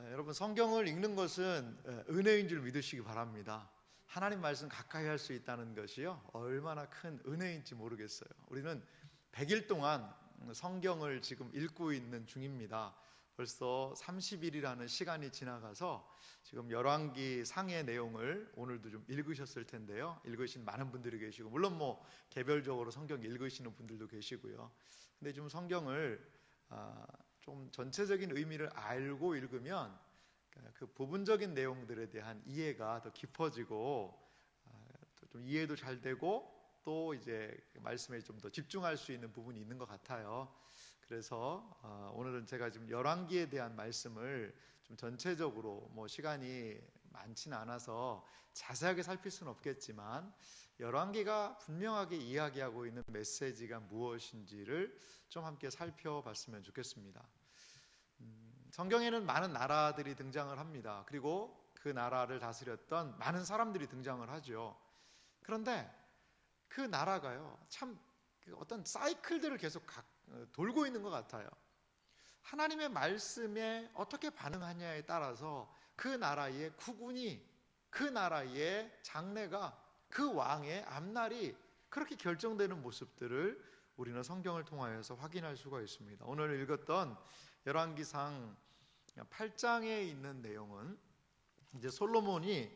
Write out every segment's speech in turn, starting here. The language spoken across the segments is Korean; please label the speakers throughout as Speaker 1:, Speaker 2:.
Speaker 1: 여러분, 성경을 읽는 것은 은혜인 줄 믿으시기 바랍니다. 하나님 말씀 가까이 할 수 있다는 것이요, 얼마나 큰 은혜인지 모르겠어요. 우리는 100일 동안 성경을 지금 읽고 있는 중입니다. 벌써 30일이라는 시간이 지나가서 지금 열왕기 상의 내용을 오늘도 좀 읽으셨을 텐데요. 읽으신 많은 분들이 계시고, 물론 개별적으로 성경 읽으시는 분들도 계시고요. 근데 좀 성경을 좀 전체적인 의미를 알고 읽으면 그 부분적인 내용들에 대한 이해가 더 깊어지고 좀 이해도 잘 되고, 또 이제 말씀에 좀 더 집중할 수 있는 부분이 있는 것 같아요. 그래서 오늘은 제가 지금 열왕기에 대한 말씀을 좀 전체적으로 시간이 많지는 않아서 자세하게 살필 수는 없겠지만, 열왕기가 분명하게 이야기하고 있는 메시지가 무엇인지를 좀 함께 살펴봤으면 좋겠습니다. 성경에는 많은 나라들이 등장을 합니다. 그리고 그 나라를 다스렸던 많은 사람들이 등장을 하죠. 그런데 그 나라가요, 참 어떤 사이클들을 계속 돌고 있는 것 같아요. 하나님의 말씀에 어떻게 반응하냐에 따라서 그 나라의 국운이, 그 나라의 장래가, 그 왕의 앞날이 그렇게 결정되는 모습들을 우리는 성경을 통하여서 확인할 수가 있습니다. 오늘 읽었던 열왕기상 8장에 있는 내용은 이제 솔로몬이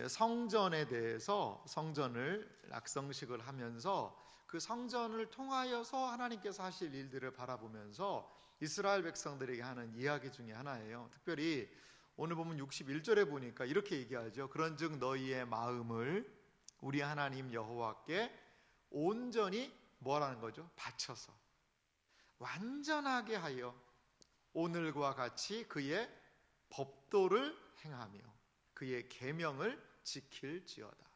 Speaker 1: 성전에 대해서, 성전을 낙성식을 하면서 그 성전을 통하여서 하나님께서 하실 일들을 바라보면서 이스라엘 백성들에게 하는 이야기 중에 하나예요. 특별히 오늘 보면 61절에 보니까 이렇게 얘기하죠. 그런즉 너희의 마음을 우리 하나님 여호와께 온전히 뭐라는 거죠? 바쳐서 완전하게 하여 오늘과 같이 그의 법도를 행하며 그의 계명을 지킬지어다.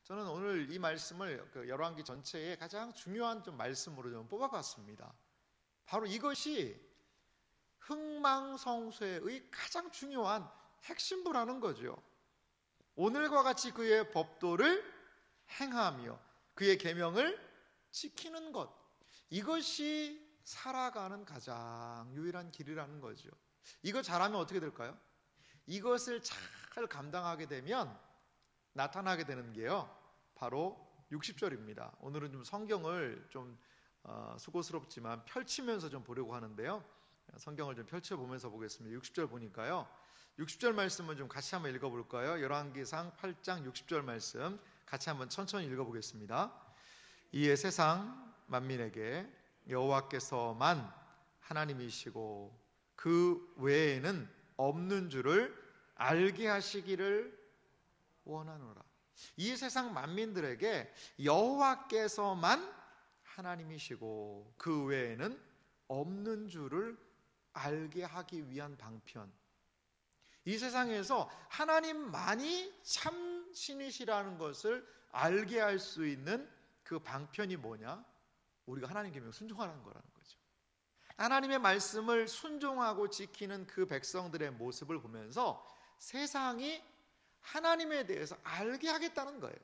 Speaker 1: 저는 오늘 이 말씀을 열왕기 전체에 가장 중요한 좀 말씀으로 좀 뽑아봤습니다. 바로 이것이 흥망성쇠의 가장 중요한 핵심부라는 거죠. 오늘과 같이 그의 법도를 행하며 그의 계명을 지키는 것, 이것이 살아가는 가장 유일한 길이라는 거죠. 이거 잘하면 어떻게 될까요? 이것을 잘 감당하게 되면 나타나게 되는 게요, 바로 60절입니다. 오늘은 좀 성경을 좀 수고스럽지만 펼치면서 좀 보려고 하는데요. 성경을 좀 펼쳐보면서 보겠습니다. 60절 보니까요, 60절 말씀을 좀 같이 한번 읽어볼까요? 열왕기상 8장 60절 말씀 같이 한번 천천히 읽어보겠습니다. 이에 세상 만민에게 여호와께서만 하나님이시고 그 외에는 없는 줄을 알게 하시기를 원하노라. 이 세상 만민들에게 여호와께서만 하나님이시고 그 외에는 없는 줄을 알게 하기 위한 방편, 이 세상에서 하나님만이 참 신이시라는 것을 알게 할 수 있는 그 방편이 뭐냐? 우리가 하나님 계명 순종하는 거라는 거죠. 하나님의 말씀을 순종하고 지키는 그 백성들의 모습을 보면서 세상이 하나님에 대해서 알게 하겠다는 거예요.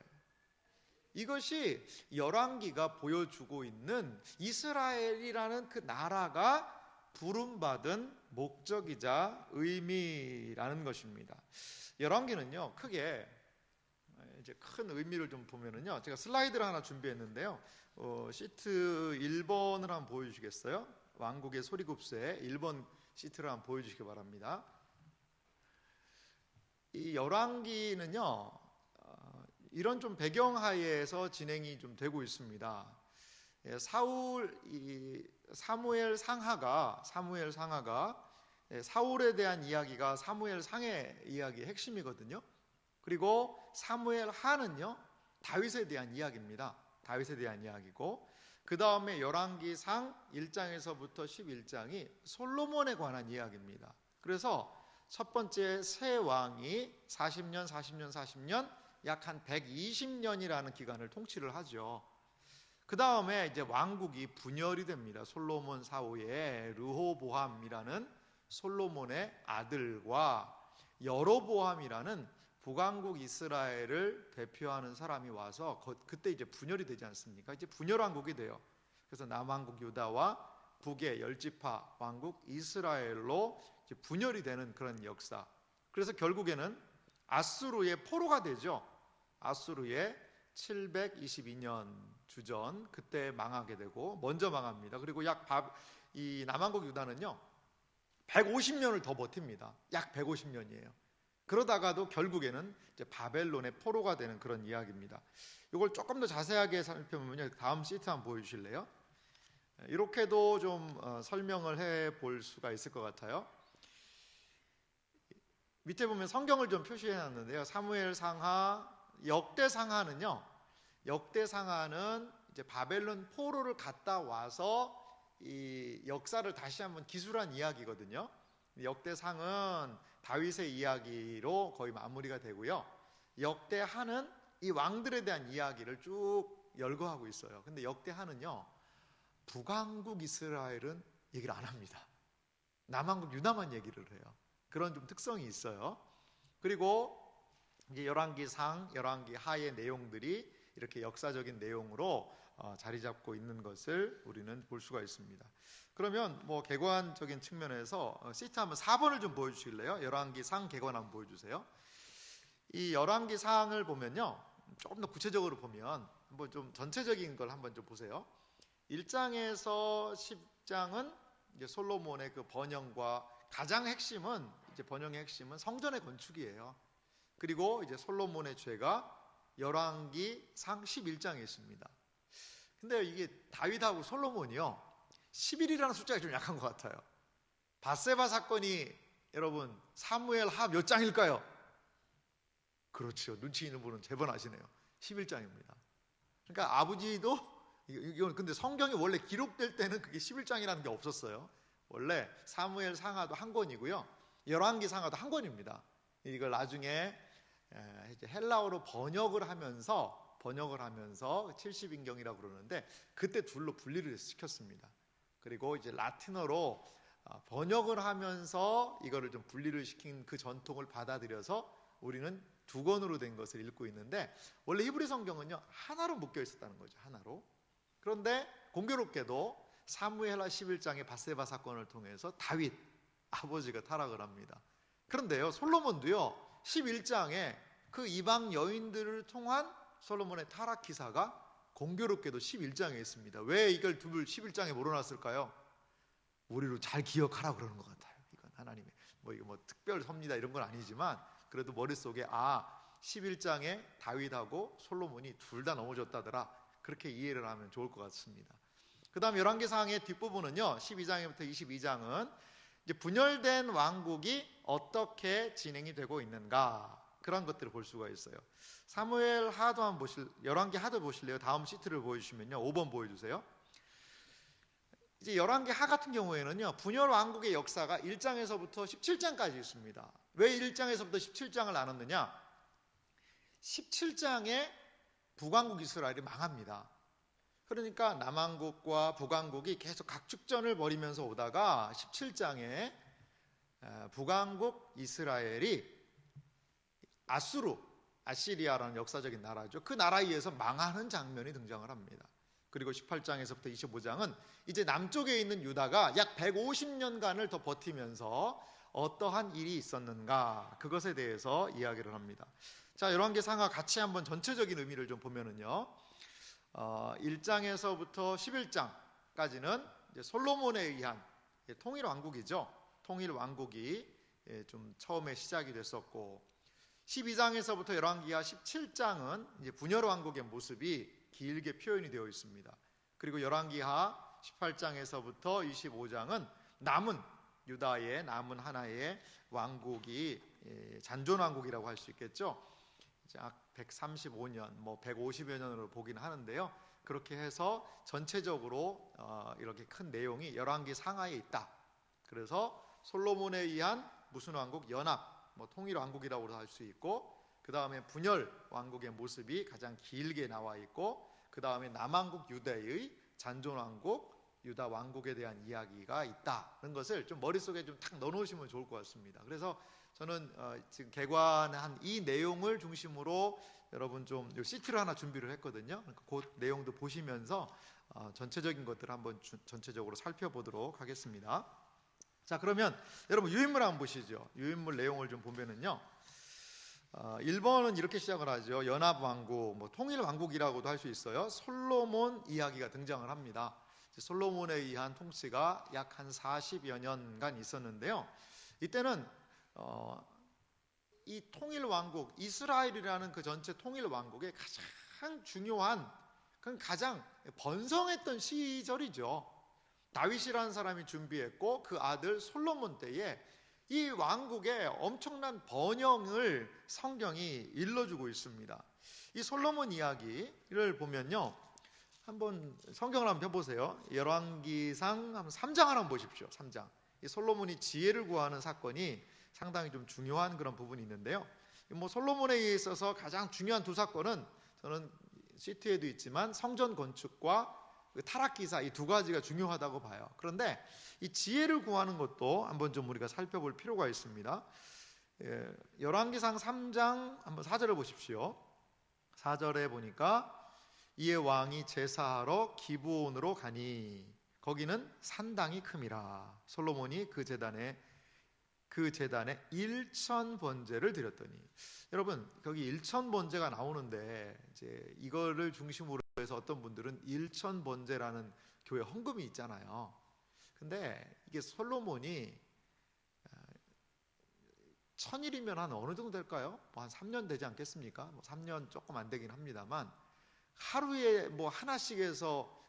Speaker 1: 이것이 열왕기가 보여주고 있는 이스라엘이라는 그 나라가 부름받은 목적이자 의미라는 것입니다. 열왕기는요, 크게 이제 큰 의미를 좀 보면은요, 제가 슬라이드를 하나 준비했는데요. 시트 1번을 한번 보여주시겠어요? 왕국의 소리굽새 1번 시트를 한번 보여주시기 바랍니다. 이 열왕기는요, 이런 좀 배경하에서 진행이 좀 되고 있습니다. 사무엘 상하가 사울에 대한 이야기가 사무엘 상의 이야기의 핵심이거든요. 그리고 사무엘 하는요, 다윗에 대한 이야기입니다. 다윗에 대한 이야기고, 그 다음에 열왕기상 1장에서부터 11장이 솔로몬에 관한 이야기입니다. 그래서 첫 번째 세 왕이 40년 약 한 120년이라는 기간을 통치를 하죠. 그 다음에 이제 왕국이 분열이 됩니다. 솔로몬 사후에 르호보암이라는 솔로몬의 아들과 여로보암이라는 북왕국 이스라엘을 대표하는 사람이 와서 그때 이제 분열이 되지 않습니까? 이제 분열왕국이 돼요. 그래서 남왕국 유다와 북의 열지파 왕국 이스라엘로 이제 분열이 되는 그런 역사. 그래서 결국에는 아수르의 포로가 되죠. 아수르의 722년 주전 그때 망하게 되고 먼저 망합니다. 그리고 이 남왕국 유다는요 150년을 더 버팁니다. 약 150년이에요. 그러다가도 결국에는 이제 바벨론의 포로가 되는 그런 이야기입니다. 이걸 조금 더 자세하게 살펴보면요, 다음 시트 한번 보여주실래요? 이렇게도 좀 설명을 해볼 수가 있을 것 같아요. 밑에 보면 성경을 좀 표시해놨는데요. 사무엘상하, 역대상하는요, 역대상하는 이제 바벨론 포로를 갔다 와서 이 역사를 다시 한번 기술한 이야기거든요. 역대상은 다윗의 이야기로 거의 마무리가 되고요. 역대하는 이 왕들에 대한 이야기를 쭉 열거하고 있어요. 근데 역대하는요, 북왕국 이스라엘은 얘기를 안 합니다. 남왕국 유다만 얘기를 해요. 그런 좀 특성이 있어요. 그리고 이제 열왕기상, 열왕기하의 내용들이 이렇게 역사적인 내용으로 자리 잡고 있는 것을 우리는 볼 수가 있습니다. 그러면 뭐 객관적인 측면에서 시트 한번 4번을 좀 보여주실래요? 열왕기상 객관 한번 보여주세요. 이 열왕기상을 보면요, 조금 더 구체적으로 보면 한번 좀 전체적인 걸 한번 좀 보세요. 1장에서 10장은 이제 솔로몬의 그 번영과 가장 핵심은 이제 번영의 핵심은 성전의 건축이에요. 그리고 이제 솔로몬의 죄가 열왕기상 11장에 있습니다. 근데 이게 다윗하고 솔로몬이요 11이라는 숫자가 좀 약한 것 같아요. 밧세바 사건이 여러분 사무엘하 몇 장일까요? 그렇죠. 눈치 있는 분은 제법 아시네요. 11장입니다. 그러니까 아버지도 이건 근데 성경이 원래 기록될 때는 그게 11장이라는 게 없었어요. 원래 사무엘 상하도 한 권이고요. 열왕기 상하도 한 권입니다. 이걸 나중에 이제 헬라어로 번역을 하면서 70인경이라고 그러는데 그때 둘로 분리를 시켰습니다. 그리고 이제 라틴어로 번역을 하면서 이거를 좀 분리를 시킨 그 전통을 받아들여서 우리는 두 권으로 된 것을 읽고 있는데 원래 히브리 성경은요 하나로 묶여 있었다는 거죠. 하나로. 그런데 공교롭게도 사무엘하 11장의 밧세바 사건을 통해서 다윗 아버지가 타락을 합니다. 그런데요 솔로몬도요 11장에 그 이방 여인들을 통한 솔로몬의 타락 기사가 공교롭게도 11장에 있습니다. 왜 이걸 11장에 몰아놨을까요? 우리로 잘 기억하라 그러는 것 같아요. 이건 하나님의 뭐 특별 섭니다 이런 건 아니지만 그래도 머릿속에 11장에 다윗하고 솔로몬이 둘 다 넘어졌다더라 그렇게 이해를 하면 좋을 것 같습니다. 그 다음 열왕기상의 뒷부분은요 12장부터 22장은 이제 분열된 왕국이 어떻게 진행이 되고 있는가 그런 것들을 볼 수가 있어요. 사무엘 하도 한번 열왕기 하도 보실래요? 다음 시트를 보여주시면요 5번 보여주세요. 이제 열왕기 하 같은 경우에는요 분열 왕국의 역사가 1장에서부터 17장까지 있습니다. 왜 1장에서부터 17장을 나눴느냐? 17장에 북왕국 이스라엘이 망합니다. 그러니까 남왕국과 북왕국이 계속 각축전을 벌이면서 오다가 17장에 북왕국 이스라엘이 아시리아라는 역사적인 나라죠. 그 나라에 의해서 망하는 장면이 등장을 합니다. 그리고 18장에서부터 25장은 이제 남쪽에 있는 유다가 약 150년간을 더 버티면서 어떠한 일이 있었는가 그것에 대해서 이야기를 합니다. 자, 열왕기상하 같이 한번 전체적인 의미를 좀 보면은요 1장에서부터 11장까지는 이제 솔로몬에 의한 통일 왕국이죠. 통일 왕국이 좀 처음에 시작이 됐었고 12장에서부터 열왕기하 17장은 이제 분열 왕국의 모습이 길게 표현이 되어 있습니다. 그리고 열왕기하 18장에서부터 25장은 남은 유다의 남은 하나의 왕국이 잔존 왕국이라고 할 수 있겠죠. 약 135년, 150여 년으로 보긴 하는데요. 그렇게 해서 전체적으로 이렇게 큰 내용이 열왕기 상하에 있다. 그래서 솔로몬에 의한 무슨 왕국? 연합, 통일 왕국이라고 할 수 있고, 그 다음에 분열 왕국의 모습이 가장 길게 나와 있고, 그 다음에 남왕국 유다의 잔존 왕국, 유다 왕국에 대한 이야기가 있다는 것을 좀 머릿속에 좀 탁 넣어놓으시면 좋을 것 같습니다. 그래서 저는 지금 개관한 이 내용을 중심으로 여러분 좀 시트를 하나 준비를 했거든요. 그 내용도 보시면서 전체적인 것들을 한번 전체적으로 살펴보도록 하겠습니다. 자, 그러면 여러분 유인물 한번 보시죠. 유인물 내용을 좀 보면은요, 1번은 이렇게 시작을 하죠. 연합왕국, 통일왕국이라고도 할 수 있어요. 솔로몬 이야기가 등장을 합니다. 솔로몬에 의한 통치가 약 한 40여 년간 있었는데요. 이때는 이 통일왕국, 이스라엘이라는 그 전체 통일왕국의 가장 중요한, 가장 번성했던 시절이죠. 다윗이라는 사람이 준비했고 그 아들 솔로몬 때에 이 왕국의 엄청난 번영을 성경이 일러주고 있습니다. 이 솔로몬 이야기를 보면요, 한번 성경을 한번 펴보세요. 열왕기상 한번 3장 한번 보십시오. 3장. 이 솔로몬이 지혜를 구하는 사건이 상당히 좀 중요한 그런 부분이 있는데요. 솔로몬에 있어서 가장 중요한 두 사건은 저는 시트에도 있지만 성전 건축과 타락기사, 이 두 가지가 중요하다고 봐요. 그런데 이 지혜를 구하는 것도 한번 좀 우리가 살펴볼 필요가 있습니다. 열왕기상 3장 한번 4절을 보십시오. 4절에 보니까 이에 왕이 제사하러 기브온으로 가니 거기는 산당이 큼이라. 솔로몬이 그 재단에 1,000번제를 드렸더니, 여러분 거기 1,000번제가 나오는데 이제 이거를 중심으로 해서 어떤 분들은 1,000번제라는 교회 헌금이 있잖아요. 근데 이게 솔로몬이 1,000일이면 한 어느 정도 될까요? 한 3년 되지 않겠습니까? 3년 조금 안 되긴 합니다만, 하루에 하나씩 해서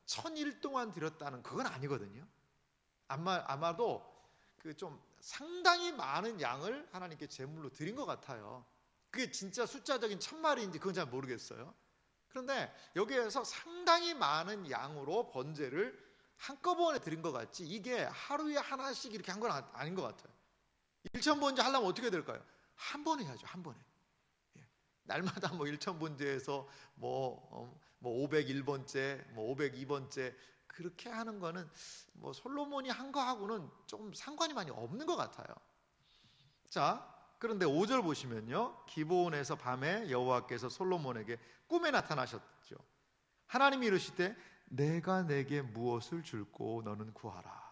Speaker 1: 1,000일 동안 드렸다는 그건 아니거든요. 아마도 그 좀 상당히 많은 양을 하나님께 제물로 드린 것 같아요. 그게 진짜 숫자적인 1,000마리인지 그건 잘 모르겠어요. 그런데 여기에서 상당히 많은 양으로 번제를 한꺼번에 드린 것 같지, 이게 하루에 하나씩 이렇게 한 건 아닌 것 같아요. 1,000번제 하려면 어떻게 될까요? 한 번에 해야죠. 한 번에. 날마다 1,000번제에서 501번째, 502번째 그렇게 하는 거는 솔로몬이 한 거하고는 좀 상관이 많이 없는 것 같아요. 자, 그런데 5절 보시면요, 기브온에서 밤에 여호와께서 솔로몬에게 꿈에 나타나셨죠. 하나님이 이르시되 내가 내게 무엇을 줄고 너는 구하라.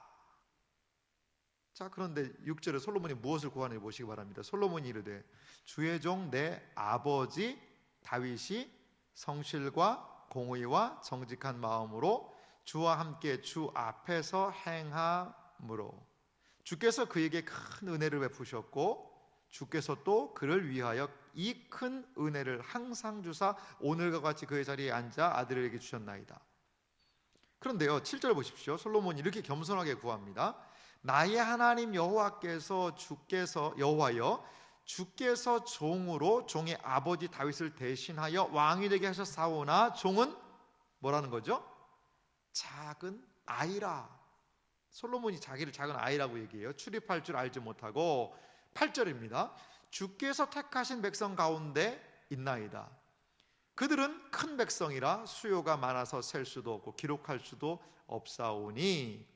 Speaker 1: 자, 그런데 6절에 솔로몬이 무엇을 구하는지 보시기 바랍니다. 솔로몬이 이르되 주의 종 내 아버지 다윗이 성실과 공의와 정직한 마음으로 주와 함께 주 앞에서 행함으로 주께서 그에게 큰 은혜를 베푸셨고 주께서 또 그를 위하여 이 큰 은혜를 항상 주사 오늘과 같이 그의 자리에 앉아 아들에게 주셨나이다. 그런데요, 7절 보십시오. 솔로몬이 이렇게 겸손하게 구합니다. 나의 하나님 여호와께서 주께서 종으로 종의 아버지 다윗을 대신하여 왕이 되게 하셨사오나 종은 뭐라는 거죠? 작은 아이라. 솔로몬이 자기를 작은 아이라고 얘기해요. 출입할 줄 알지 못하고. 8절입니다. 주께서 택하신 백성 가운데 있나이다. 그들은 큰 백성이라 수요가 많아서 셀 수도 없고 기록할 수도 없사오니.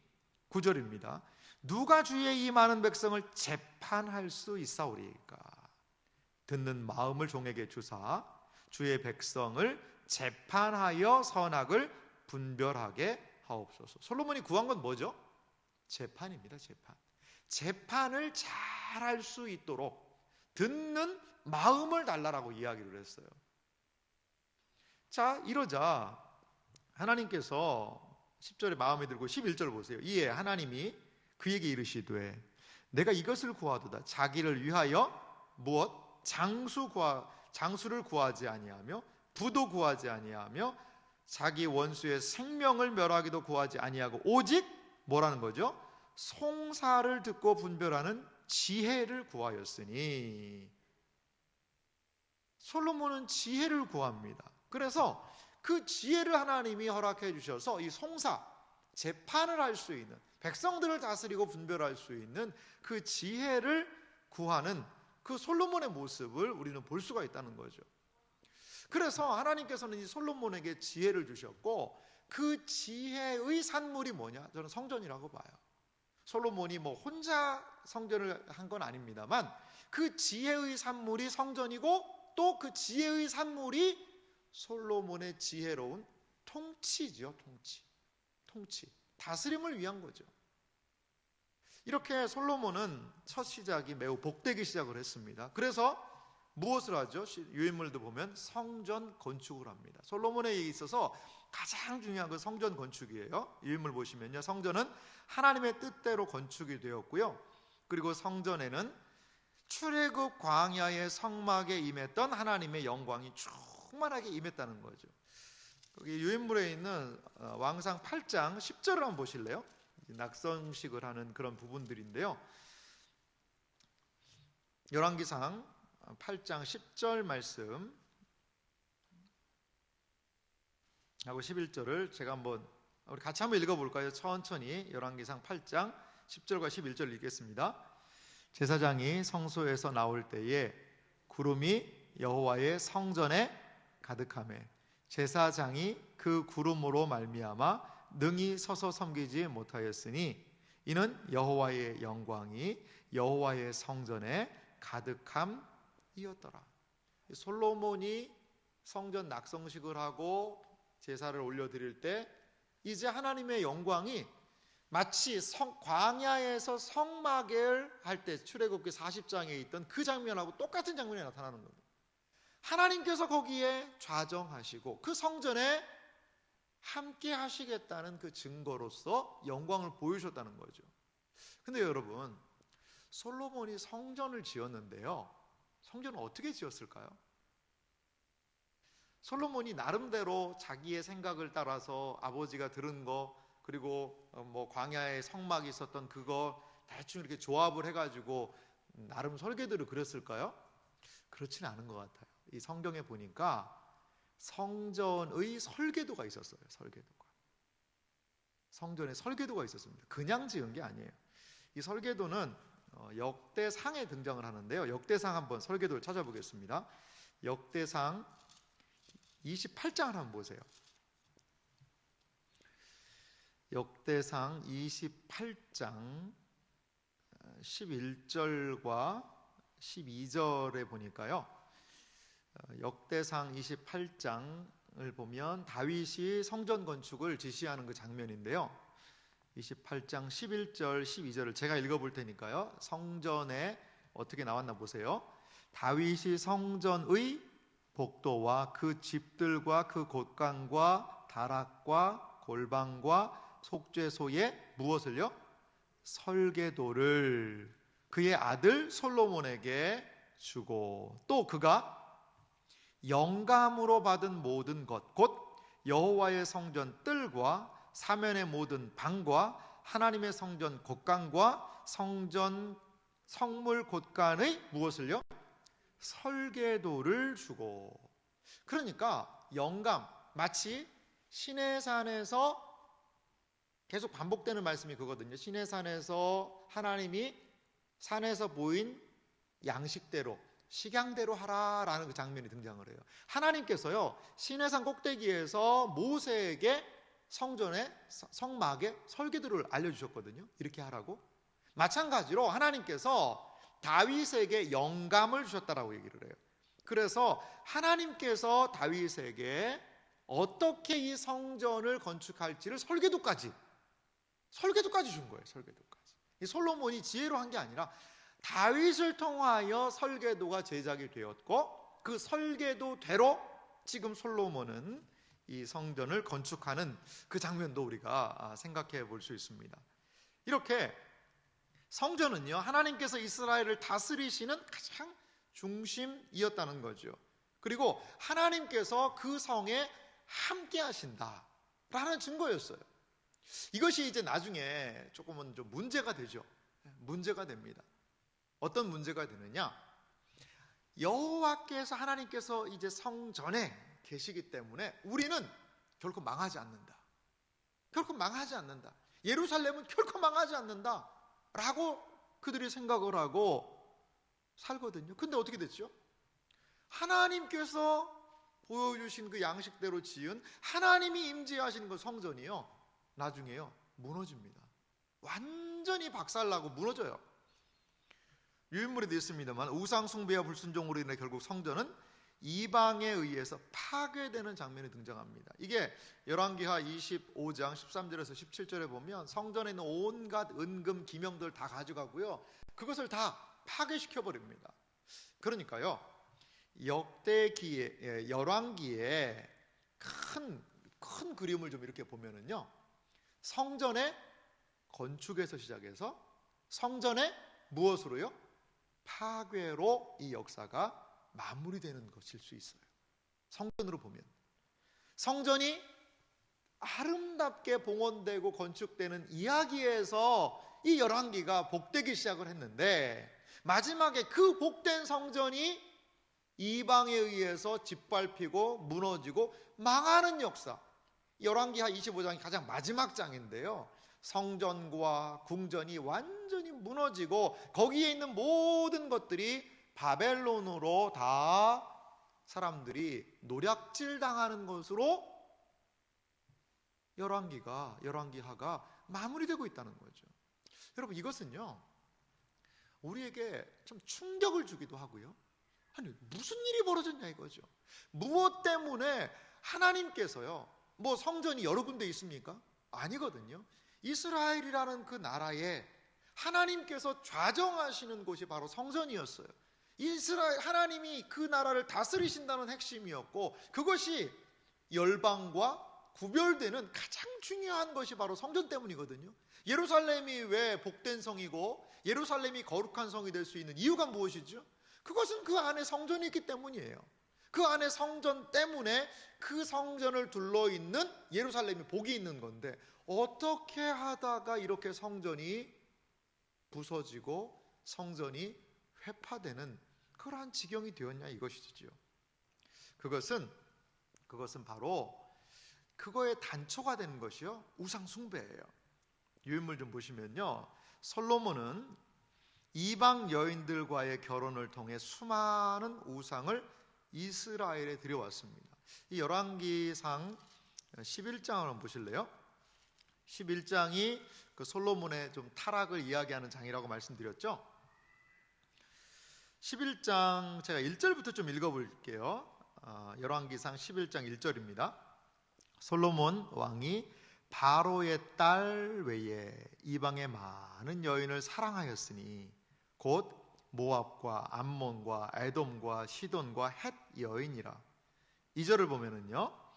Speaker 1: 9절입니다. 누가 주의 이 많은 백성을 재판할 수 있사오리까? 듣는 마음을 종에게 주사 주의 백성을 재판하여 선악을 분별하게 하옵소서. 솔로몬이 구한 건 뭐죠? 재판입니다. 재판을 잘할 수 있도록 듣는 마음을 달라라고 이야기를 했어요. 자, 이러자 하나님께서 10절에 마음에 들고 11절 보세요. 이에 하나님이 그에게 이르시되 내가 이것을 구하도다. 자기를 위하여 무엇? 장수를 구하지 아니하며 부도 구하지 아니하며 자기 원수의 생명을 멸하기도 구하지 아니하고 오직 뭐라는 거죠? 송사를 듣고 분별하는 지혜를 구하였으니. 솔로몬은 지혜를 구합니다. 그래서 그 지혜를 하나님이 허락해 주셔서 이 송사, 재판을 할 수 있는, 백성들을 다스리고 분별할 수 있는 그 지혜를 구하는 그 솔로몬의 모습을 우리는 볼 수가 있다는 거죠. 그래서 하나님께서는 이 솔로몬에게 지혜를 주셨고 그 지혜의 산물이 뭐냐? 저는 성전이라고 봐요. 솔로몬이 혼자 성전을 한 건 아닙니다만 그 지혜의 산물이 성전이고 또 그 지혜의 산물이 솔로몬의 지혜로운 통치죠. 통치. 다스림을 위한 거죠. 이렇게 솔로몬은 첫 시작이 매우 복되게 시작을 했습니다. 그래서 무엇을 하죠? 유인물도 보면 성전 건축을 합니다. 솔로몬에 있어서 가장 중요한 건 성전 건축이에요. 유인물 보시면요, 성전은 하나님의 뜻대로 건축이 되었고요. 그리고 성전에는 출애굽 광야의 성막에 임했던 하나님의 영광이 충만하게 임했다는 거죠. 거기 유인물에 있는 왕상 8장 10절을 한번 보실래요? 낙성식을 하는 그런 부분들인데요. 열왕기상 8장 10절 말씀 하고 11절을 제가 한번 우리 같이 한번 읽어볼까요? 천천히 열왕기상 8장 10절과 11절 읽겠습니다. 제사장이 성소에서 나올 때에 구름이 여호와의 성전에 가득하매 제사장이 그 구름으로 말미암아 능히 서서 섬기지 못하였으니 이는 여호와의 영광이 여호와의 성전에 가득함이었더라. 솔로몬이 성전 낙성식을 하고 제사를 올려드릴 때 이제 하나님의 영광이 마치 광야에서 성막을 할 때 출애굽기 40장에 있던 그 장면하고 똑같은 장면이 나타나는 겁니다. 하나님께서 거기에 좌정하시고 그 성전에 함께 하시겠다는 그 증거로서 영광을 보여주셨다는 거죠. 근데 여러분, 솔로몬이 성전을 지었는데요, 성전을 어떻게 지었을까요? 솔로몬이 나름대로 자기의 생각을 따라서 아버지가 들은 거, 그리고 광야에 성막이 있었던 그거 대충 이렇게 조합을 해가지고 나름 설계도를 그렸을까요? 그렇지는 않은 것 같아요. 이 성경에 보니까 성전의 설계도가 있었어요. 성전에 설계도가 있었습니다. 그냥 지은 게 아니에요. 이 설계도는 역대상에 등장을 하는데요. 역대상 한번 설계도를 찾아보겠습니다. 역대상 28장을 한번 보세요. 역대상 28장 11절과 12절에 보니까요, 역대상 28장을 보면 다윗이 성전 건축을 지시하는 그 장면인데요, 28장 11절 12절을 제가 읽어볼 테니까요, 성전에 어떻게 나왔나 보세요. 다윗이 성전의 복도와 그 집들과 그 곳간과 다락과 골방과 속죄소에 무엇을요? 설계도를 그의 아들 솔로몬에게 주고, 또 그가 영감으로 받은 모든 것, 곧 여호와의 성전 뜰과 사면의 모든 방과 하나님의 성전 곳간과 성전 성물 곳간의 무엇을요? 설계도를 주고. 그러니까 영감, 마치 시내산에서 계속 반복되는 말씀이 그거든요. 시내산에서 하나님이 산에서 보인 양식대로, 식양대로 하라라는 그 장면이 등장을 해요. 하나님께서요, 시내산 꼭대기에서 모세에게 성전의 성막의 설계도를 알려주셨거든요. 이렇게 하라고. 마찬가지로 하나님께서 다윗에게 영감을 주셨다라고 얘기를 해요. 그래서 하나님께서 다윗에게 어떻게 이 성전을 건축할지를 설계도까지 준 거예요. 설계도까지. 이 솔로몬이 지혜로 한 게 아니라 다윗을 통하여 설계도가 제작이 되었고, 그 설계도대로 지금 솔로몬은 이 성전을 건축하는 그 장면도 우리가 생각해 볼 수 있습니다. 이렇게 성전은요, 하나님께서 이스라엘을 다스리시는 가장 중심이었다는 거죠. 그리고 하나님께서 그 성에 함께 하신다라는 증거였어요. 이것이 이제 나중에 조금은 좀 문제가 되죠. 문제가 됩니다. 어떤 문제가 되느냐? 여호와께서, 하나님께서 이제 성전에 계시기 때문에 우리는 결코 망하지 않는다. 결코 망하지 않는다. 예루살렘은 결코 망하지 않는다 라고 그들이 생각을 하고 살거든요. 근데 어떻게 됐죠? 하나님께서 보여주신 그 양식대로 지은, 하나님이 임재하시는 그 성전이요, 나중에요 무너집니다. 완전히 박살나고 무너져요. 유인물에도 있습니다만 우상 숭배와 불순종으로 인해 결국 성전은 이방에 의해서 파괴되는 장면이 등장합니다. 이게 열왕기하 25장 13절에서 17절에 보면 성전에 있는 온갖 은금 기명들 다 가져가고요, 그것을 다 파괴시켜 버립니다. 그러니까요, 역대기에, 열왕기에 큰 그림을 좀 이렇게 보면은요, 성전의 건축에서 시작해서 성전의 무엇으로요? 파괴로 이 역사가 마무리되는 것일 수 있어요. 성전으로 보면 성전이 아름답게 봉헌되고 건축되는 이야기에서 이 열왕기가 복되기 시작을 했는데, 마지막에 그 복된 성전이 이방에 의해서 짓밟히고 무너지고 망하는 역사, 열왕기하 25장이 가장 마지막 장인데요, 성전과 궁전이 완전히 무너지고 거기에 있는 모든 것들이 바벨론으로 다 사람들이 노략질 당하는 것으로 열왕기하가 마무리되고 있다는 거죠. 여러분, 이것은요, 우리에게 좀 충격을 주기도 하고요, 아니 무슨 일이 벌어졌냐 이거죠. 무엇 때문에 하나님께서요, 뭐 성전이 여러 군데 있습니까? 아니거든요. 이스라엘이라는 그 나라에 하나님께서 좌정하시는 곳이 바로 성전이었어요. 이스라엘, 하나님이 그 나라를 다스리신다는 핵심이었고, 그것이 열방과 구별되는 가장 중요한 것이 바로 성전 때문이거든요. 예루살렘이 왜 복된 성이고 예루살렘이 거룩한 성이 될 수 있는 이유가 무엇이죠? 그것은 그 안에 성전이 있기 때문이에요. 그 안에 성전 때문에 그 성전을 둘러있는 예루살렘이 복이 있는 건데, 어떻게 하다가 이렇게 성전이 부서지고 성전이 회파되는 그러한 지경이 되었냐 이것이지요. 그것은 바로 그거의 단초가 되는 것이요, 우상 숭배예요. 유인물 좀 보시면요, 솔로몬은 이방 여인들과의 결혼을 통해 수많은 우상을 이스라엘에 들여왔습니다. 이 열왕기상 11장을 한번 보실래요? 11장이 그 솔로몬의 좀 타락을 이야기하는 장이라고 말씀드렸죠. 11장 제가 1절부터 좀 읽어볼게요. 열왕기상 11장 1절입니다. 솔로몬 왕이 바로의 딸 외에 이방의 많은 여인을 사랑하였으니 곧 모압과 암몬과 에돔과 시돈과 헷 여인이라. 2절을 보면은요,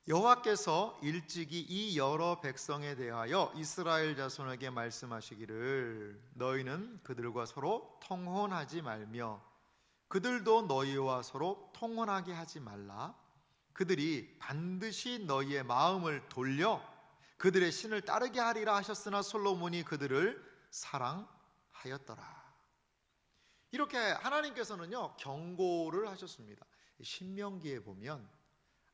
Speaker 1: 여호와께서 일찍이 이 여러 백성에 대하여 이스라엘 자손에게 말씀하시기를 너희는 그들과 서로 통혼하지 말며 그들도 너희와 서로 통혼하게 하지 말라. 그들이 반드시 너희의 마음을 돌려 그들의 신을 따르게 하리라 하셨으나 솔로몬이 그들을 사랑하였더라. 이렇게 하나님께서는요, 경고를 하셨습니다. 신명기에 보면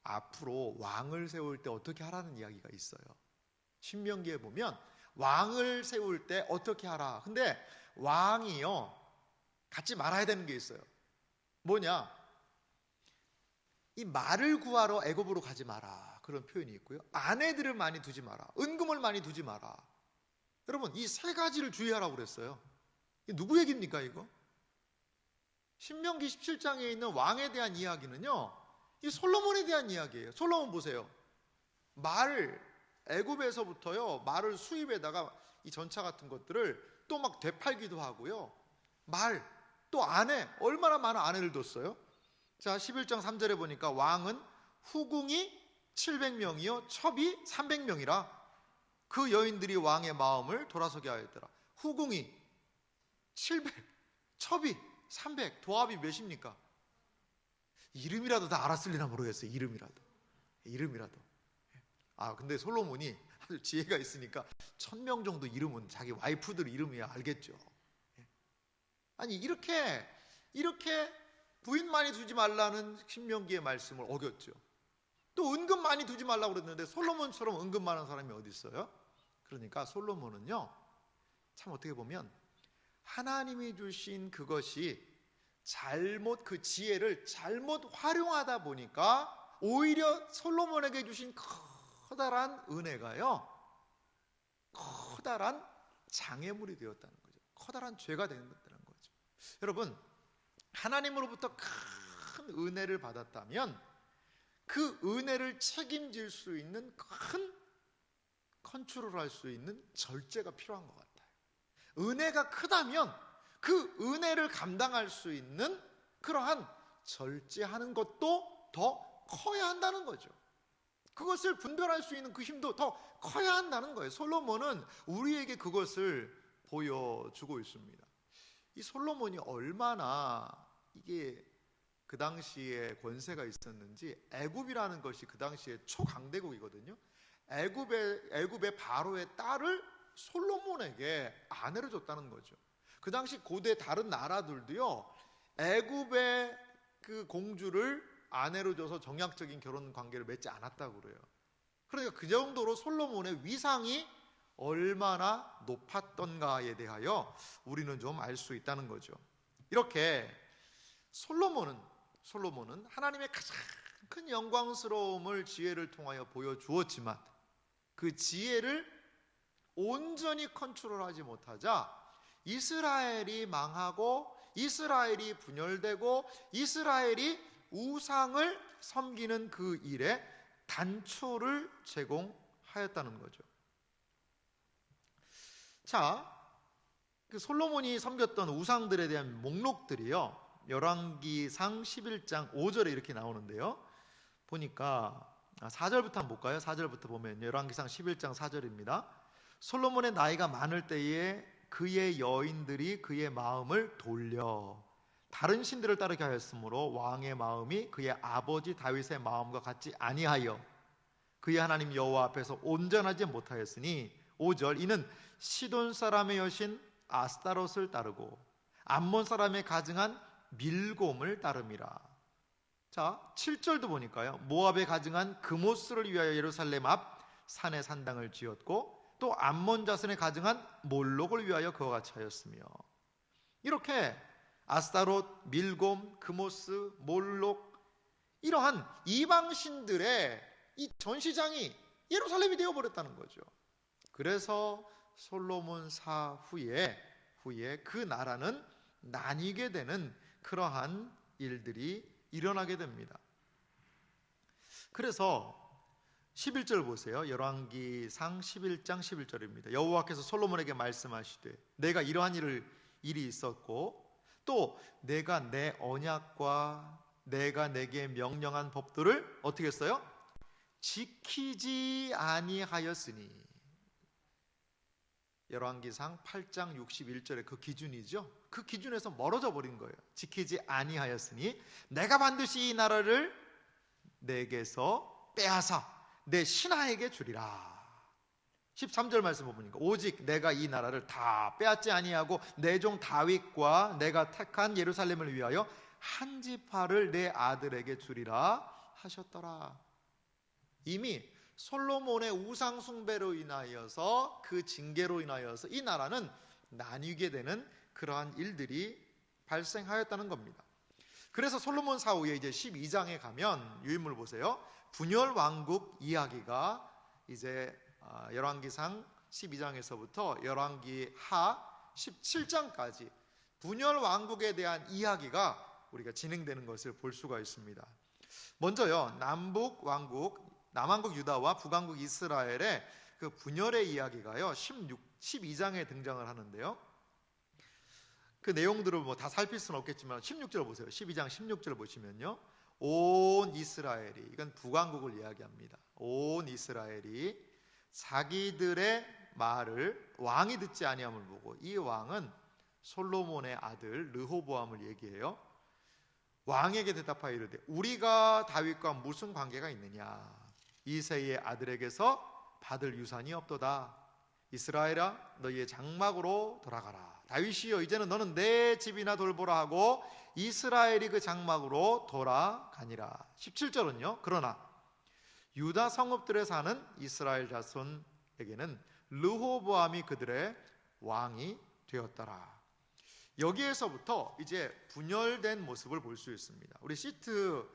Speaker 1: 앞으로 왕을 세울 때 어떻게 하라는 이야기가 있어요. 신명기에 보면 왕을 세울 때 어떻게 하라. 근데 왕이요, 갖지 말아야 되는 게 있어요. 뭐냐? 이 말을 구하러 애굽으로 가지 마라, 그런 표현이 있고요, 아내들을 많이 두지 마라, 은금을 많이 두지 마라. 여러분, 이 세 가지를 주의하라고 그랬어요. 이게 누구 얘기입니까 이거? 신명기 17장에 있는 왕에 대한 이야기는요, 이 솔로몬에 대한 이야기예요. 솔로몬 보세요. 애굽에서부터요, 말을 수입에다가 이 전차 같은 것들을 또 막 되팔기도 하고요, 또 아내, 얼마나 많은 아내를 뒀어요. 자, 11장 3절에 보니까 왕은 후궁이 700명이요 첩이 300명이라 그 여인들이 왕의 마음을 돌아서게 하였더라. 후궁이 700, 첩이 300, 도합이 몇입니까? 이름이라도 다 알았을리나 모르겠어요. 이름이라도. 근데 솔로몬이 아주 지혜가 있으니까 1000명 정도 이름은 자기 와이프들 이름이야 알겠죠. 아니, 이렇게 부인 많이 두지 말라는 신명기의 말씀을 어겼죠. 또 은금 많이 두지 말라고 그랬는데 솔로몬처럼 은금 많은 사람이 어디 있어요? 그러니까 솔로몬은요, 참 어떻게 보면 하나님이 주신 그것이 그 지혜를 잘못 활용하다 보니까 오히려 솔로몬에게 주신 커다란 은혜가요, 커다란 장애물이 되었다는 거죠. 커다란 죄가 되는 거죠. 여러분, 하나님으로부터 큰 큰 은혜를 받았다면 그 은혜를 책임질 수 있는 큰 컨트롤할 수 있는 절제가 필요한 것 같아요. 은혜가 크다면 그 은혜를 감당할 수 있는 그러한 절제하는 것도 더 커야 한다는 거죠. 그것을 분별할 수 있는 그 힘도 더 커야 한다는 거예요. 솔로몬은 우리에게 그것을 보여주고 있습니다. 이 솔로몬이 얼마나 이게 그 당시에 권세가 있었는지, 애굽이라는 것이 그 당시에 초강대국이거든요. 애굽의 바로의 딸을 솔로몬에게 아내로 줬다는 거죠. 그 당시 고대 다른 나라들도요, 애굽의 그 공주를 아내로 줘서 정략적인 결혼 관계를 맺지 않았다고 그래요. 그러니까 그 정도로 솔로몬의 위상이 얼마나 높았던가에 대하여 우리는 좀 알 수 있다는 거죠. 이렇게 솔로몬은 하나님의 가장 큰 영광스러움을 지혜를 통하여 보여주었지만 그 지혜를 온전히 컨트롤하지 못하자 이스라엘이 망하고 이스라엘이 분열되고 이스라엘이 우상을 섬기는 그 일에 단초를 제공하였다는 거죠. 자, 그 솔로몬이 섬겼던 우상들에 대한 목록들이요, 열왕기상 11장 5절에 이렇게 나오는데요. 보니까 4절부터 한번 볼까요? 4절부터 보면 열왕기상 11장 4절입니다. 솔로몬의 나이가 많을 때에 그의 여인들이 그의 마음을 돌려 다른 신들을 따르게 하였으므로 왕의 마음이 그의 아버지 다윗의 마음과 같지 아니하여 그의 하나님 여호와 앞에서 온전하지 못하였으니 5절 이는 시돈 사람의 여신 아스타롯을 따르고 암몬 사람의 가증한 밀곰을 따름이라. 자, 7절도 보니까요, 모압에 가증한 그모스를 위하여 예루살렘 앞 산에 산당을 지었고 또 암몬 자손에 가증한 몰록을 위하여 그와 같이 하였으며, 이렇게 아스타롯, 밀곰, 그모스, 몰록, 이러한 이방신들의 이 전시장이 예루살렘이 되어버렸다는 거죠. 그래서 솔로몬 후에 그 나라는 나뉘게 되는 그러한 일들이 일어나게 됩니다. 그래서 11절 보세요. 열왕기상 11장 11절입니다. 여호와께서 솔로몬에게 말씀하시되 내가 이러한 일이 있었고 또 내가 내 언약과 내가 내게 명령한 법도를 어떻게 했어요? 지키지 아니하였으니. 열왕기상 8장 61절의 그 기준이죠. 그 기준에서 멀어져 버린 거예요. 지키지 아니하였으니 내가 반드시 이 나라를 내게서 빼앗아 내 신하에게 주리라. 13절 말씀 보니까 오직 내가 이 나라를 다 빼앗지 아니하고 내 종 다윗과 내가 택한 예루살렘을 위하여 한 지파를 내 아들에게 주리라 하셨더라. 이미 솔로몬의 우상 숭배로 인하여서 그 징계로 인하여서 이 나라는 나뉘게 되는 그러한 일들이 발생하였다는 겁니다. 그래서 솔로몬 사후에 이제 12장에 가면 유인물 보세요. 분열 왕국 이야기가 이제 열왕기상 12장에서부터 열왕기 하 17장까지 분열 왕국에 대한 이야기가 우리가 진행되는 것을 볼 수가 있습니다. 먼저요, 남왕국 유다와 북왕국 이스라엘의 그 분열의 이야기가요 12장에 등장을 하는데요. 그 내용들을 뭐 다 살필 수는 없겠지만 16절 보세요. 12장 16절 보시면요, 온 이스라엘이, 이건 북왕국을 이야기합니다. 온 이스라엘이 자기들의 말을 왕이 듣지 아니함을 보고, 이 왕은 솔로몬의 아들 르호보암을 얘기해요. 왕에게 대답하여 이르되 우리가 다윗과 무슨 관계가 있느냐? 이새의 아들에게서 받을 유산이 없도다. 이스라엘아 너희의 장막으로 돌아가라. 다윗이여 이제는 너는 내 집이나 돌보라 하고 이스라엘이 그 장막으로 돌아가니라. 17절은요, 그러나 유다 성읍들에 사는 이스라엘 자손에게는 르호보암이 그들의 왕이 되었더라. 여기에서부터 이제 분열된 모습을 볼 수 있습니다. 우리 시트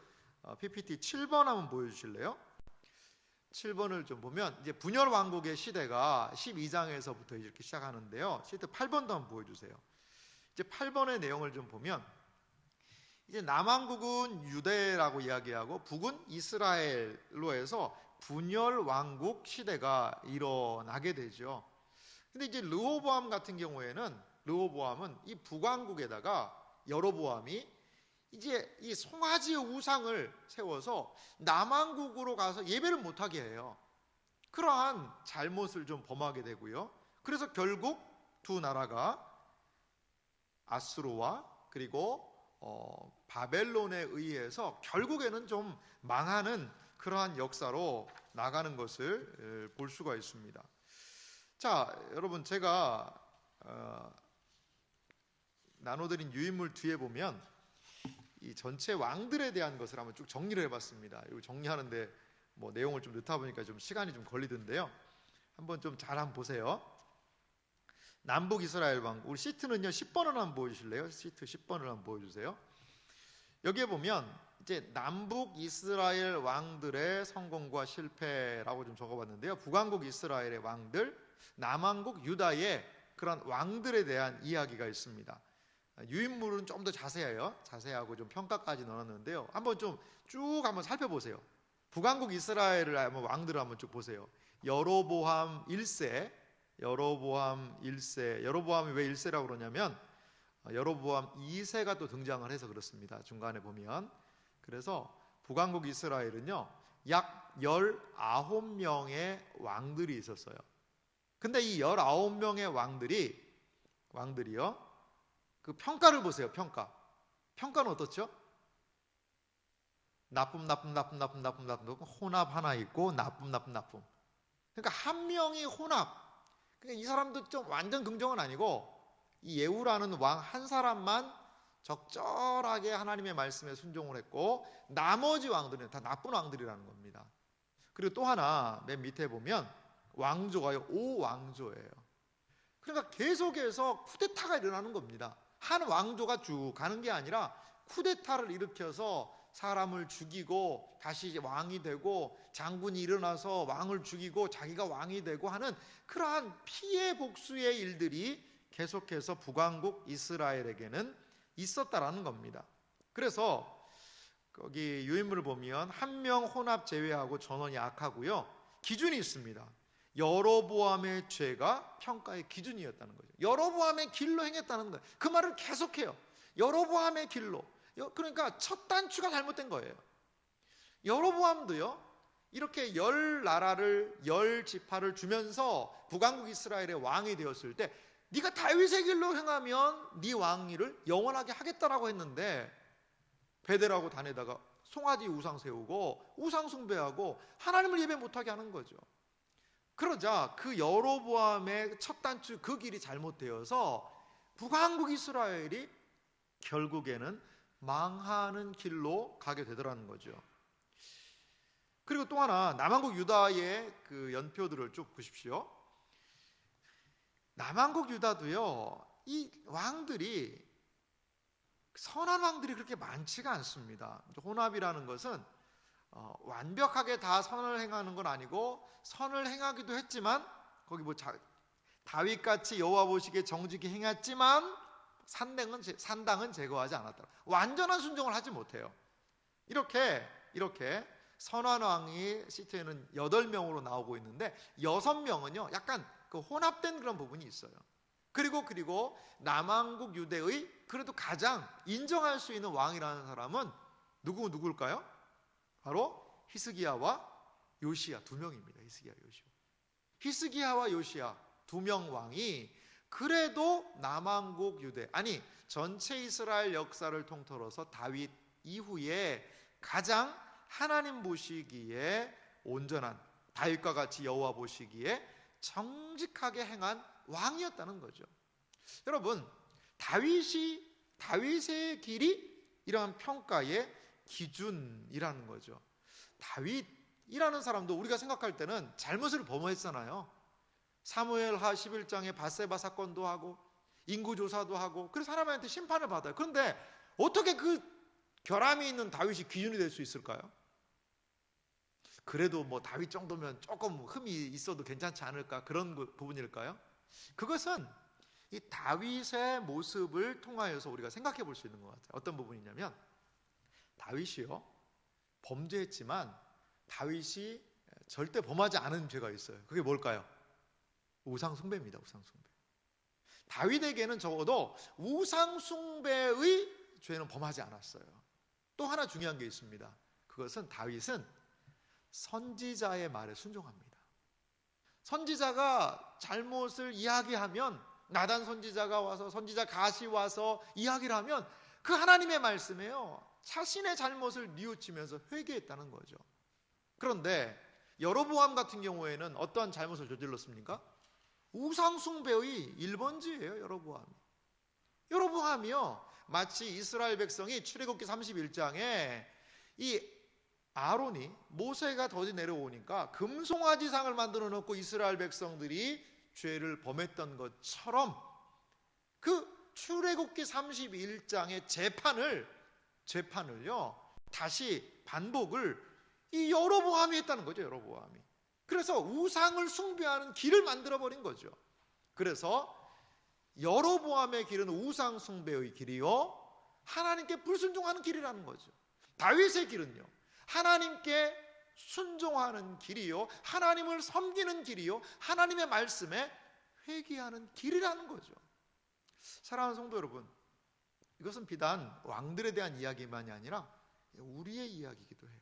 Speaker 1: PPT 7번 한번 보여주실래요? 7번을 좀 보면 이제 분열 왕국의 시대가 12장에서부터 이렇게 시작하는데요. 시트 8번도 한번 보여주세요. 이제 8번의 내용을 좀 보면 이제 남왕국은 유대라고 이야기하고 북은 이스라엘로 해서 분열 왕국 시대가 일어나게 되죠. 근데 이제 르호보암 같은 경우에는 르호보암은 이 북왕국에다가 여로보암이 이제 이 송아지의 우상을 세워서 남왕국으로 가서 예배를 못하게 해요. 그러한 잘못을 좀 범하게 되고요. 그래서 결국 두 나라가 아수르와 그리고 바벨론에 의해서 결국에는 좀 망하는 그러한 역사로 나가는 것을 볼 수가 있습니다. 자, 여러분, 제가 나눠드린 유인물 뒤에 보면 이 전체 왕들에 대한 것을 한번 쭉 정리를 해봤습니다. 이거 정리하는데 뭐 내용을 좀 넣다 보니까 좀 시간이 좀 걸리던데요. 한번 좀 잘 한번 보세요. 남북 이스라엘 왕국, 우리 시트는요 10번을 한번 보여주실래요? 시트 10번을 한번 보여주세요. 여기에 보면 이제 남북 이스라엘 왕들의 성공과 실패라고 좀 적어봤는데요. 북왕국 이스라엘의 왕들, 남왕국 유다의 그런 왕들에 대한 이야기가 있습니다. 유인물은 좀 더 자세해요. 자세하고 좀 평가까지 넣었는데요. 한번 좀 쭉 한번 살펴보세요. 북왕국 이스라엘을 한번 왕들을 한번 쭉 보세요. 여로보암 1세, 여로보암 1세, 여로보암이 왜 1세라고 그러냐면 여로보암 2세가 또 등장을 해서 그렇습니다. 중간에 보면. 그래서 북왕국 이스라엘은요 약 19명의 왕들이 있었어요. 근데 이 19명의 왕들이요 그 평가를 보세요. 평가는 어떻죠? 나쁨 혼합 하나 있고 나쁨. 그러니까 한 명이 혼합. 그러니까 이 사람도 좀 완전 긍정은 아니고 이 예후라는 왕 한 사람만 적절하게 하나님의 말씀에 순종을 했고 나머지 왕들은 다 나쁜 왕들이라는 겁니다. 그리고 또 하나 맨 밑에 보면 왕조가요 5왕조예요. 그러니까 계속해서 쿠데타가 일어나는 겁니다. 한 왕조가 쭉 가는 게 아니라 쿠데타를 일으켜서 사람을 죽이고 다시 왕이 되고 장군이 일어나서 왕을 죽이고 자기가 왕이 되고 하는 그러한 피해 복수의 일들이 계속해서 북왕국 이스라엘에게는 있었다라는 겁니다. 그래서 거기 유인물을 보면 한 명 혼합 제외하고 전원이 악하고요. 기준이 있습니다. 여로보암의 죄가 평가의 기준이었다는 거죠. 여로보암의 길로 행했다는 거예요. 그 말을 계속해요. 여로보암의 길로. 그러니까 첫 단추가 잘못된 거예요. 여로보암도요. 이렇게 10나라를 10지파를 주면서 북왕국 이스라엘의 왕이 되었을 때 네가 다윗의 길로 행하면 네 왕위를 영원하게 하겠다라고 했는데 베델하고 단에다가 송아지 우상 세우고 우상 숭배하고 하나님을 예배 못하게 하는 거죠. 그러자 그 여로보암의 첫 단추 그 길이 잘못되어서 북왕국 이스라엘이 결국에는 망하는 길로 가게 되더라는 거죠. 그리고 또 하나 남왕국 유다의 그 연표들을 쭉 보십시오. 남왕국 유다도요 이 왕들이 선한 왕들이 그렇게 많지가 않습니다. 혼합이라는 것은 완벽하게 다 선을 행하는 건 아니고 선을 행하기도 했지만 거기 뭐 다윗같이 여호와 보시기에 정직히 행했지만 산당은 제거하지 않았다. 완전한 순종을 하지 못해요. 이렇게 선한 왕이 시트에는 8명으로 나오고 있는데 6명은요 약간 그 혼합된 그런 부분이 있어요. 그리고 남왕국 유대의 그래도 가장 인정할 수 있는 왕이라는 사람은 누굴까요? 바로 히스기야와 요시야 2명입니다. 히스기야와 요시야 2명 왕이 그래도 남왕국 유대 전체 이스라엘 역사를 통틀어서 다윗 이후에 가장 하나님 보시기에 온전한 다윗과 같이 여호와 보시기에 정직하게 행한 왕이었다는 거죠. 여러분 다윗의 길이 이러한 평가의 기준이라는 거죠. 다윗이라는 사람도 우리가 생각할 때는 잘못을 범했잖아요. 사무엘하 11장에 밧세바 사건도 하고 인구조사도 하고 그래서 하나님한테 심판을 받아요. 그런데 어떻게 그 결함이 있는 다윗이 기준이 될 수 있을까요? 그래도 뭐 다윗 정도면 조금 흠이 있어도 괜찮지 않을까 그런 부분일까요? 그것은 이 다윗의 모습을 통하여서 우리가 생각해 볼 수 있는 것 같아요. 어떤 부분이냐면 다윗이요, 범죄했지만 다윗이 절대 범하지 않은 죄가 있어요. 그게 뭘까요? 우상숭배입니다. 우상숭배. 다윗에게는 적어도 우상숭배의 죄는 범하지 않았어요. 또 하나 중요한 게 있습니다. 그것은 다윗은 선지자의 말에 순종합니다. 선지자가 잘못을 이야기하면, 나단 선지자가 와서, 선지자 갓이 와서 이야기를 하면 그 하나님의 말씀에요, 자신의 잘못을 뉘우치면서 회개했다는 거죠. 그런데 여로보암 같은 경우에는 어떠한 잘못을 저질렀습니까? 우상숭배의 1번지예요. 여로보암이요, 마치 이스라엘 백성이 출애굽기 31장에 이 아론이, 모세가 더디 내려오니까 금송아지상을 만들어 놓고 이스라엘 백성들이 죄를 범했던 것처럼 그 출애굽기 31장의 재판을요 다시 반복을 이 여로보암이 했다는 거죠. 여로보암이. 그래서 우상을 숭배하는 길을 만들어 버린 거죠. 그래서 여로보암의 길은 우상 숭배의 길이요, 하나님께 불순종하는 길이라는 거죠. 다윗의 길은요, 하나님께 순종하는 길이요, 하나님을 섬기는 길이요, 하나님의 말씀에 회개하는 길이라는 거죠. 사랑하는 성도 여러분, 이것은 비단 왕들에 대한 이야기만이 아니라 우리의 이야기이기도 해요.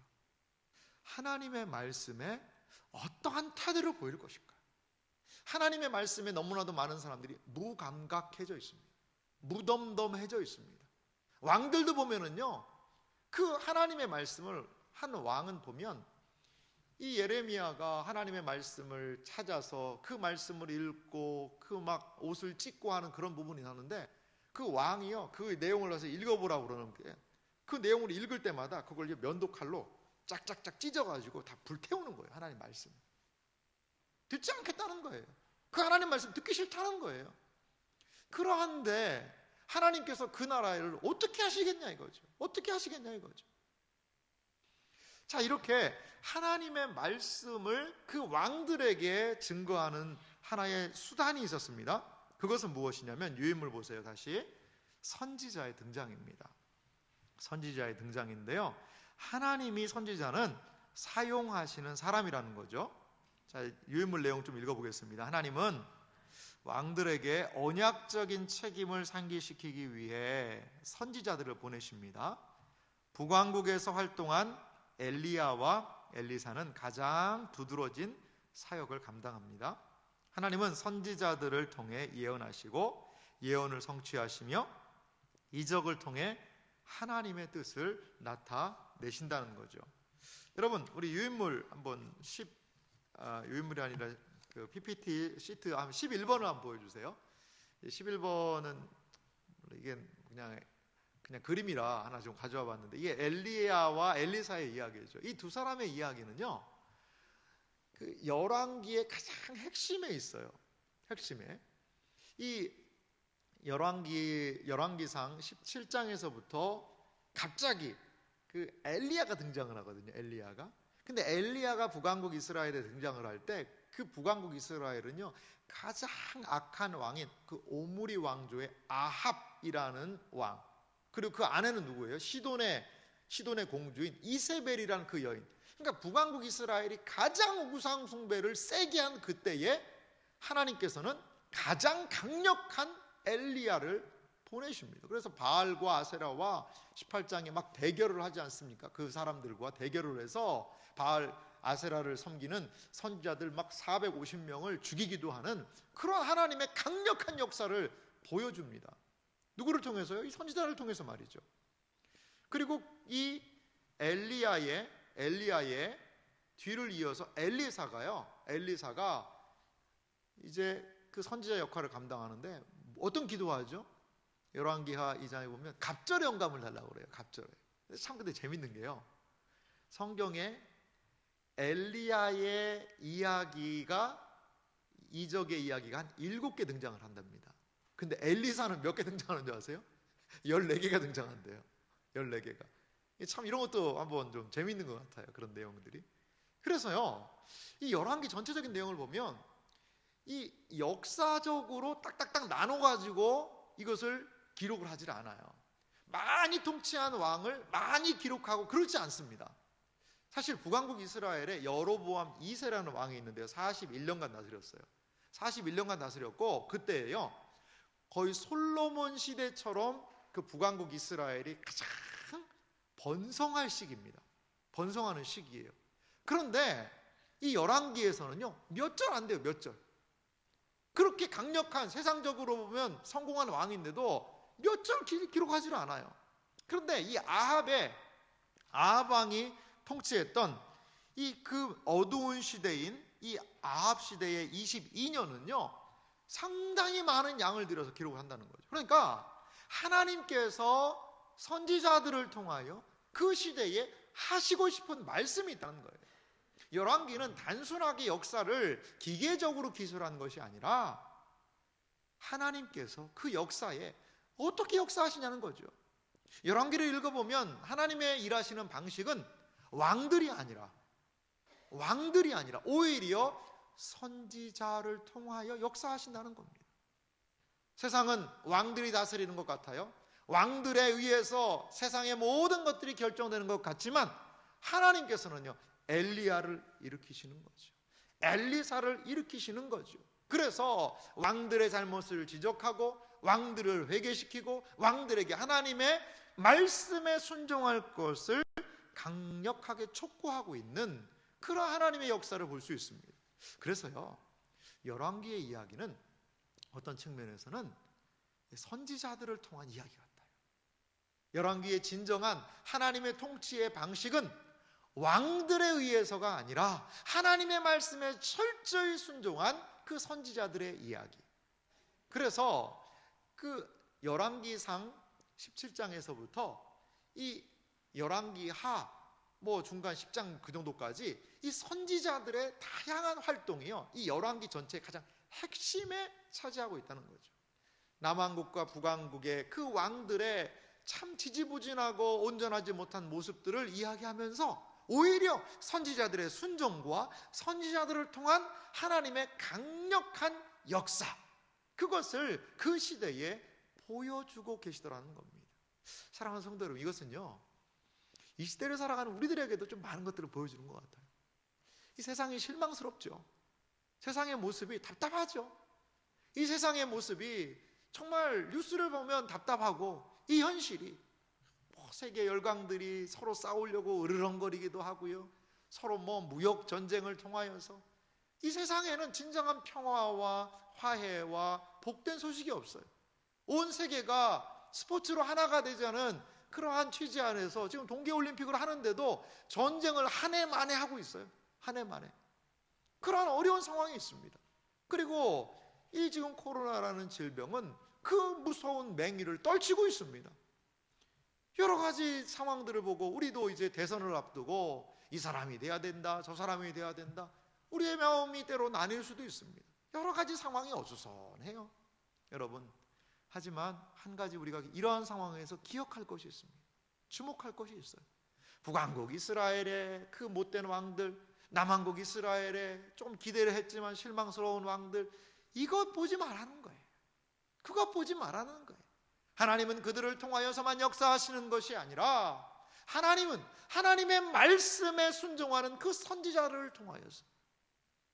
Speaker 1: 하나님의 말씀에 어떠한 태도를 보일 것인가? 하나님의 말씀에 너무나도 많은 사람들이 무감각해져 있습니다. 무덤덤해져 있습니다. 왕들도 보면은요, 그 하나님의 말씀을, 한 왕은 보면 이 예레미야가 하나님의 말씀을 찾아서 그 말씀을 읽고 그 막 옷을 찢고 하는 그런 부분이 나는데, 그 왕이요, 그 내용을 가서 읽어보라고 그러는 게, 그 내용을 읽을 때마다 그걸 면도칼로 짝짝짝 찢어가지고 다 불태우는 거예요. 하나님 말씀 듣지 않겠다는 거예요. 그 하나님 말씀 듣기 싫다는 거예요. 그러한데 하나님께서 그 나라를 어떻게 하시겠냐 이거죠. 어떻게 하시겠냐 이거죠. 자, 이렇게 하나님의 말씀을 그 왕들에게 증거하는 하나의 수단이 있었습니다. 그것은 무엇이냐면, 유인물 보세요. 다시 선지자의 등장입니다. 선지자의 등장인데요, 하나님이 선지자는 사용하시는 사람이라는 거죠. 자, 유인물 내용 좀 읽어보겠습니다. 하나님은 왕들에게 언약적인 책임을 상기시키기 위해 선지자들을 보내십니다. 북왕국에서 활동한 엘리야와 엘리사는 가장 두드러진 사역을 감당합니다. 하나님은 선지자들을 통해 예언하시고 예언을 성취하시며 이적을 통해 하나님의 뜻을 나타내신다는 거죠. 여러분, 우리 유인물 한번 유인물이 아니라 그 PPT 시트 11번을 한번 보여주세요. 11번은 이게 그냥 그림이라 하나 좀 가져와 봤는데, 이게 엘리야와 엘리사의 이야기죠. 이 두 사람의 이야기는요, 그 열왕기의 가장 핵심에 있어요. 핵심에. 이 열왕기상 17장에서부터 갑자기 그 엘리야가 등장을 하거든요. 엘리야가. 근데 엘리야가 북왕국 이스라엘에 등장을 할 때, 그 북왕국 이스라엘은요, 가장 악한 왕인 그 오므리 왕조의 아합이라는 왕, 그리고 그 아내는 누구예요? 시돈의 공주인 이세벨이라는 그 여인. 그러니까 북왕국 이스라엘이 가장 우상 숭배를 세게 한 그때에 하나님께서는 가장 강력한 엘리야를 보내십니다. 그래서 바알과 아세라와 18장에 막 대결을 하지 않습니까? 그 사람들과 대결을 해서 바알, 아세라를 섬기는 선지자들 막 450명을 죽이기도 하는 그런 하나님의 강력한 역사를 보여줍니다. 누구를 통해서요? 이 선지자를 통해서 말이죠. 그리고 이 엘리야의 뒤를 이어서 엘리사가 이제 그 선지자 역할을 감당하는데 어떤 기도하죠? 열왕기하 2장에 보면 갑절의 영감을 달라고 그래요. 갑절에. 참 근데 재밌는 게요, 성경에 엘리야의 이야기가, 이적의 이야기가 한 7개 등장을 한답니다. 근데 엘리사는 몇 개 등장하는 줄 아세요? 14개가 등장한대요. 14개가. 참 이런 것도 한번 좀 재밌는 것 같아요. 그런 내용들이. 그래서요, 이 열왕기 전체적인 내용을 보면 이 역사적으로 딱딱딱 나눠가지고 이것을 기록을 하질 않아요. 많이 통치한 왕을 많이 기록하고 그렇지 않습니다. 사실 북왕국 이스라엘에 여로보암 2세라는 왕이 있는데요, 41년간 다스렸어요. 41년간 다스렸고, 그때예요, 거의 솔로몬 시대처럼 그 북왕국 이스라엘이 가장 번성할 시기입니다. 번성하는 시기예요. 그런데 이 열왕기에서는요, 몇 절 안 돼요. 몇 절. 그렇게 강력한, 세상적으로 보면 성공한 왕인데도 몇 절 기록하지를 않아요. 그런데 이 아합 왕이 통치했던 이 그 어두운 시대인 이 아합 시대의 22년은요 상당히 많은 양을 들여서 기록을 한다는 거죠. 그러니까 하나님께서 선지자들을 통하여 그 시대에 하시고 싶은 말씀이 있다는 거예요. 열왕기는 단순하게 역사를 기계적으로 기술한 것이 아니라 하나님께서 그 역사에 어떻게 역사하시냐는 거죠. 열왕기를 읽어보면 하나님의 일하시는 방식은 왕들이 아니라 오히려 선지자를 통하여 역사하신다는 겁니다. 세상은 왕들이 다스리는 것 같아요. 왕들에 의해서 세상의 모든 것들이 결정되는 것 같지만 하나님께서는요 엘리야를 일으키시는 거죠. 엘리사를 일으키시는 거죠. 그래서 왕들의 잘못을 지적하고 왕들을 회개시키고 왕들에게 하나님의 말씀에 순종할 것을 강력하게 촉구하고 있는 그런 하나님의 역사를 볼 수 있습니다. 그래서요 열왕기의 이야기는 어떤 측면에서는 선지자들을 통한 이야기 같아요. 열왕기의 진정한 하나님의 통치의 방식은 왕들에 의해서가 아니라 하나님의 말씀에 철저히 순종한 그 선지자들의 이야기. 그래서 그 열왕기상 17장에서부터 이 열왕기하 중간 10장 그 정도까지 이 선지자들의 다양한 활동이요 이 열왕기 전체의 가장 핵심에 차지하고 있다는 거죠. 남왕국과 북왕국의 그 왕들의 참 지지부진하고 온전하지 못한 모습들을 이야기하면서 오히려 선지자들의 순종과 선지자들을 통한 하나님의 강력한 역사, 그것을 그 시대에 보여주고 계시더라는 겁니다. 사랑하는 성도 여러분, 이것은요 이 시대를 살아가는 우리들에게도 좀 많은 것들을 보여주는 것 같아요. 이 세상이 실망스럽죠. 세상의 모습이 답답하죠. 이 세상의 모습이 정말 뉴스를 보면 답답하고, 이 현실이 세계 열강들이 서로 싸우려고 으르렁거리기도 하고요, 서로 무역 전쟁을 통하여서 이 세상에는 진정한 평화와 화해와 복된 소식이 없어요. 온 세계가 스포츠로 하나가 되자는 그러한 취지 안에서 지금 동계올림픽을 하는데도 전쟁을 한 해 만에 하고 있어요. 한 해 만에. 그러한 어려운 상황이 있습니다. 그리고 이 지금 코로나라는 질병은 그 무서운 맹위를 떨치고 있습니다. 여러 가지 상황들을 보고 우리도 이제 대선을 앞두고 이 사람이 돼야 된다, 저 사람이 돼야 된다, 우리의 마음이 때로 나뉠 수도 있습니다. 여러 가지 상황이 어수선해요, 여러분. 하지만 한 가지 우리가 이러한 상황에서 기억할 것이 있습니다. 주목할 것이 있어요. 북왕국 이스라엘의 그 못된 왕들, 남왕국 이스라엘의 좀 기대를 했지만 실망스러운 왕들, 이것 보지 말라는 거예요. 그것 보지 말라는 거예요. 하나님은 그들을 통하여서만 역사하시는 것이 아니라 하나님은 하나님의 말씀에 순종하는 그 선지자를 통하여서,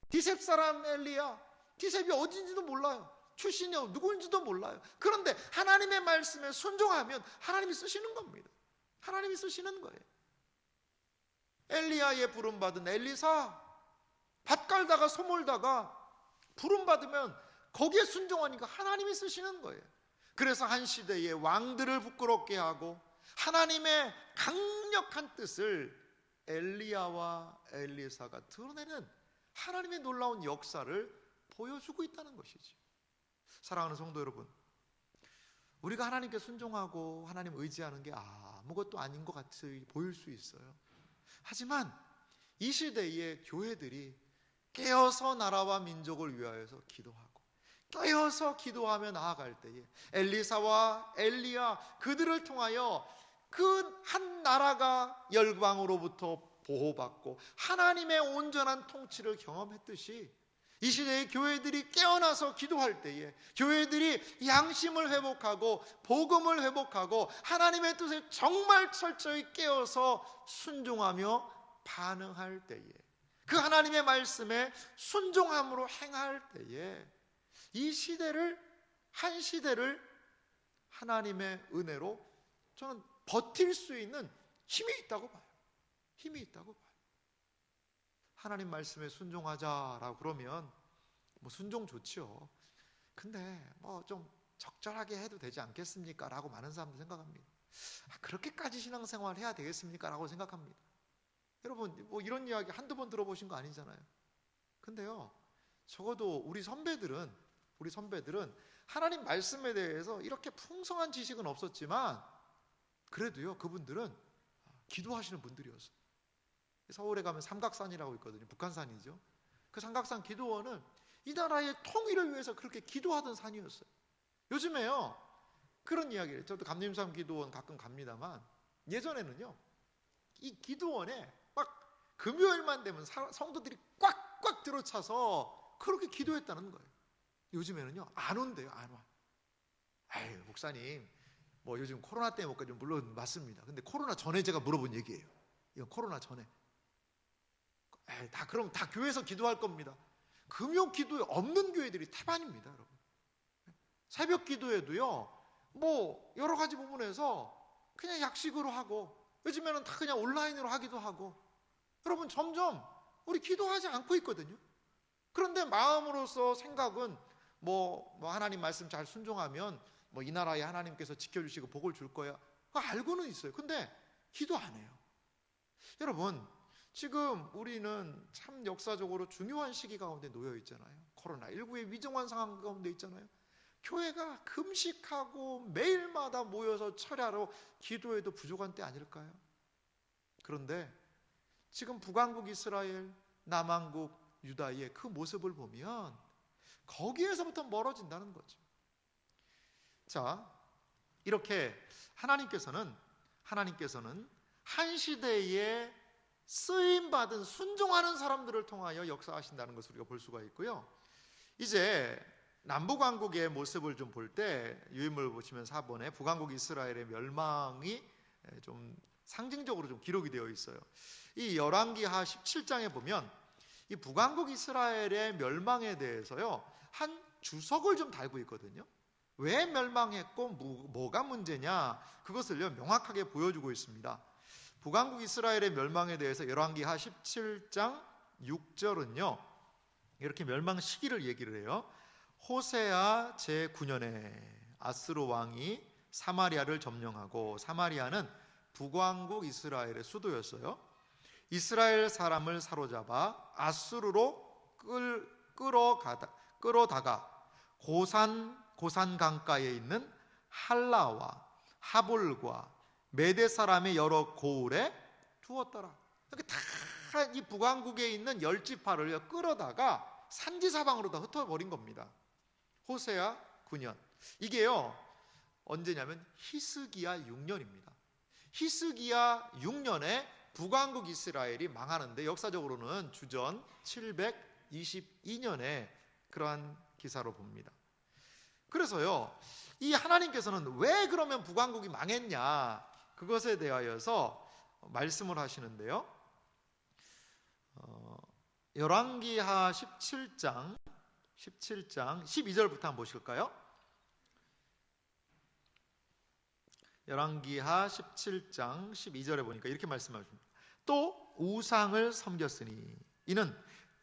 Speaker 1: 디셉 사람 엘리야, 디셉이 어딘지도 몰라요. 출신이 누구인지도 몰라요. 그런데 하나님의 말씀에 순종하면 하나님이 쓰시는 겁니다. 하나님이 쓰시는 거예요. 엘리야의 부름받은 엘리사, 밭 갈다가 소몰다가 부름받으면 거기에 순종하니까 하나님이 쓰시는 거예요. 그래서 한 시대의 왕들을 부끄럽게 하고 하나님의 강력한 뜻을 엘리야와 엘리사가 드러내는 하나님의 놀라운 역사를 보여주고 있다는 것이죠. 사랑하는 성도 여러분, 우리가 하나님께 순종하고 하나님 의지하는 게 아무것도 아닌 것 같이 보일 수 있어요. 하지만 이 시대의 교회들이 깨어서 나라와 민족을 위하여서 기도하고 깨어서 기도하며 나아갈 때에 엘리사와 엘리야, 그들을 통하여 그 한 나라가 열방으로부터 보호받고 하나님의 온전한 통치를 경험했듯이 이 시대의 교회들이 깨어나서 기도할 때에, 교회들이 양심을 회복하고 복음을 회복하고 하나님의 뜻에 정말 철저히 깨어서 순종하며 반응할 때에, 그 하나님의 말씀에 순종함으로 행할 때에 이 시대를, 한 시대를 하나님의 은혜로 저는 버틸 수 있는 힘이 있다고 봐요. 힘이 있다고 봐요. 하나님 말씀에 순종하자라고 그러면 뭐 순종 좋지요. 근데 뭐 좀 적절하게 해도 되지 않겠습니까? 라고 많은 사람들 생각합니다. 그렇게까지 신앙생활 해야 되겠습니까? 라고 생각합니다. 여러분 뭐 이런 이야기 한두 번 들어보신 거 아니잖아요. 근데요, 적어도 우리 선배들은 하나님 말씀에 대해서 이렇게 풍성한 지식은 없었지만 그래도요, 그분들은 기도하시는 분들이었어요. 서울에 가면 삼각산이라고 있거든요. 북한산이죠. 그 삼각산 기도원은 이 나라의 통일을 위해서 그렇게 기도하던 산이었어요. 요즘에요, 그런 이야기를, 저도 감림산 기도원 가끔 갑니다만, 예전에는요, 이 기도원에 막 금요일만 되면 성도들이 꽉꽉 들어차서 그렇게 기도했다는 거예요. 요즘에는요, 안 온대요. 안 와. 아유, 목사님, 뭐 요즘 코로나 때문에 못 가죠. 물론 맞습니다. 근데 코로나 전에 제가 물어본 얘기예요. 이건 코로나 전에. 그럼 다 교회에서 기도할 겁니다. 금요 기도에 없는 교회들이 태반입니다, 여러분. 새벽 기도에도요, 뭐 여러 가지 부분에서 그냥 약식으로 하고, 요즘에는 다 그냥 온라인으로 하기도 하고, 여러분 점점 우리 기도하지 않고 있거든요. 그런데 마음으로서 생각은 뭐 하나님 말씀 잘 순종하면 뭐 이 나라에 하나님께서 지켜주시고 복을 줄 거야. 알고는 있어요. 근데 기도 안 해요. 여러분, 지금 우리는 참 역사적으로 중요한 시기 가운데 놓여 있잖아요. 코로나19의 위중한 상황 가운데 있잖아요. 교회가 금식하고 매일마다 모여서 철야로 기도해도 부족한 때 아닐까요? 그런데 지금 북왕국 이스라엘, 남왕국 유다의 그 모습을 보면 거기에서부터 멀어진다는 거죠. 자, 이렇게 하나님께서는 한 시대에 쓰임받은 순종하는 사람들을 통하여 역사하신다는 것을 우리가 볼 수가 있고요. 이제 남북왕국의 모습을 좀 볼 때, 유인물 보시면 4번에 북왕국 이스라엘의 멸망이 좀 상징적으로 좀 기록이 되어 있어요. 이 열왕기하 17장에 보면 이 북왕국 이스라엘의 멸망에 대해서요, 한 주석을 좀 달고 있거든요. 왜 멸망했고 뭐가 문제냐, 그것을요 명확하게 보여주고 있습니다. 북왕국 이스라엘의 멸망에 대해서 열왕기하 17장 6절은요 이렇게 멸망 시기를 얘기를 해요. 호세아 제9년에 아스로 왕이 사마리아를 점령하고, 사마리아는 북왕국 이스라엘의 수도였어요. 이스라엘 사람을 사로잡아 아수르로 끌어다가 고산 강가에 있는 할라와 하볼과 메대 사람의 여러 고을에 두었더라. 이렇게 다 이 북왕국에 있는 10지파를 끌어다가 산지사방으로 다 흩어버린 겁니다. 호세아 9년. 이게요 언제냐면 히스기야 6년입니다. 히스기야 6년에 북왕국 이스라엘이 망하는데, 역사적으로는 주전 722년에 그러한 기사로 봅니다. 그래서요, 이 하나님께서는 왜 그러면 북왕국이 망했냐, 그것에 대하여서 말씀을 하시는데요. 열왕기하 17장 12절부터 한번 보실까요? 열왕기하 17장 12절에 보니까 이렇게 말씀하십니다. 또 우상을 섬겼으니 이는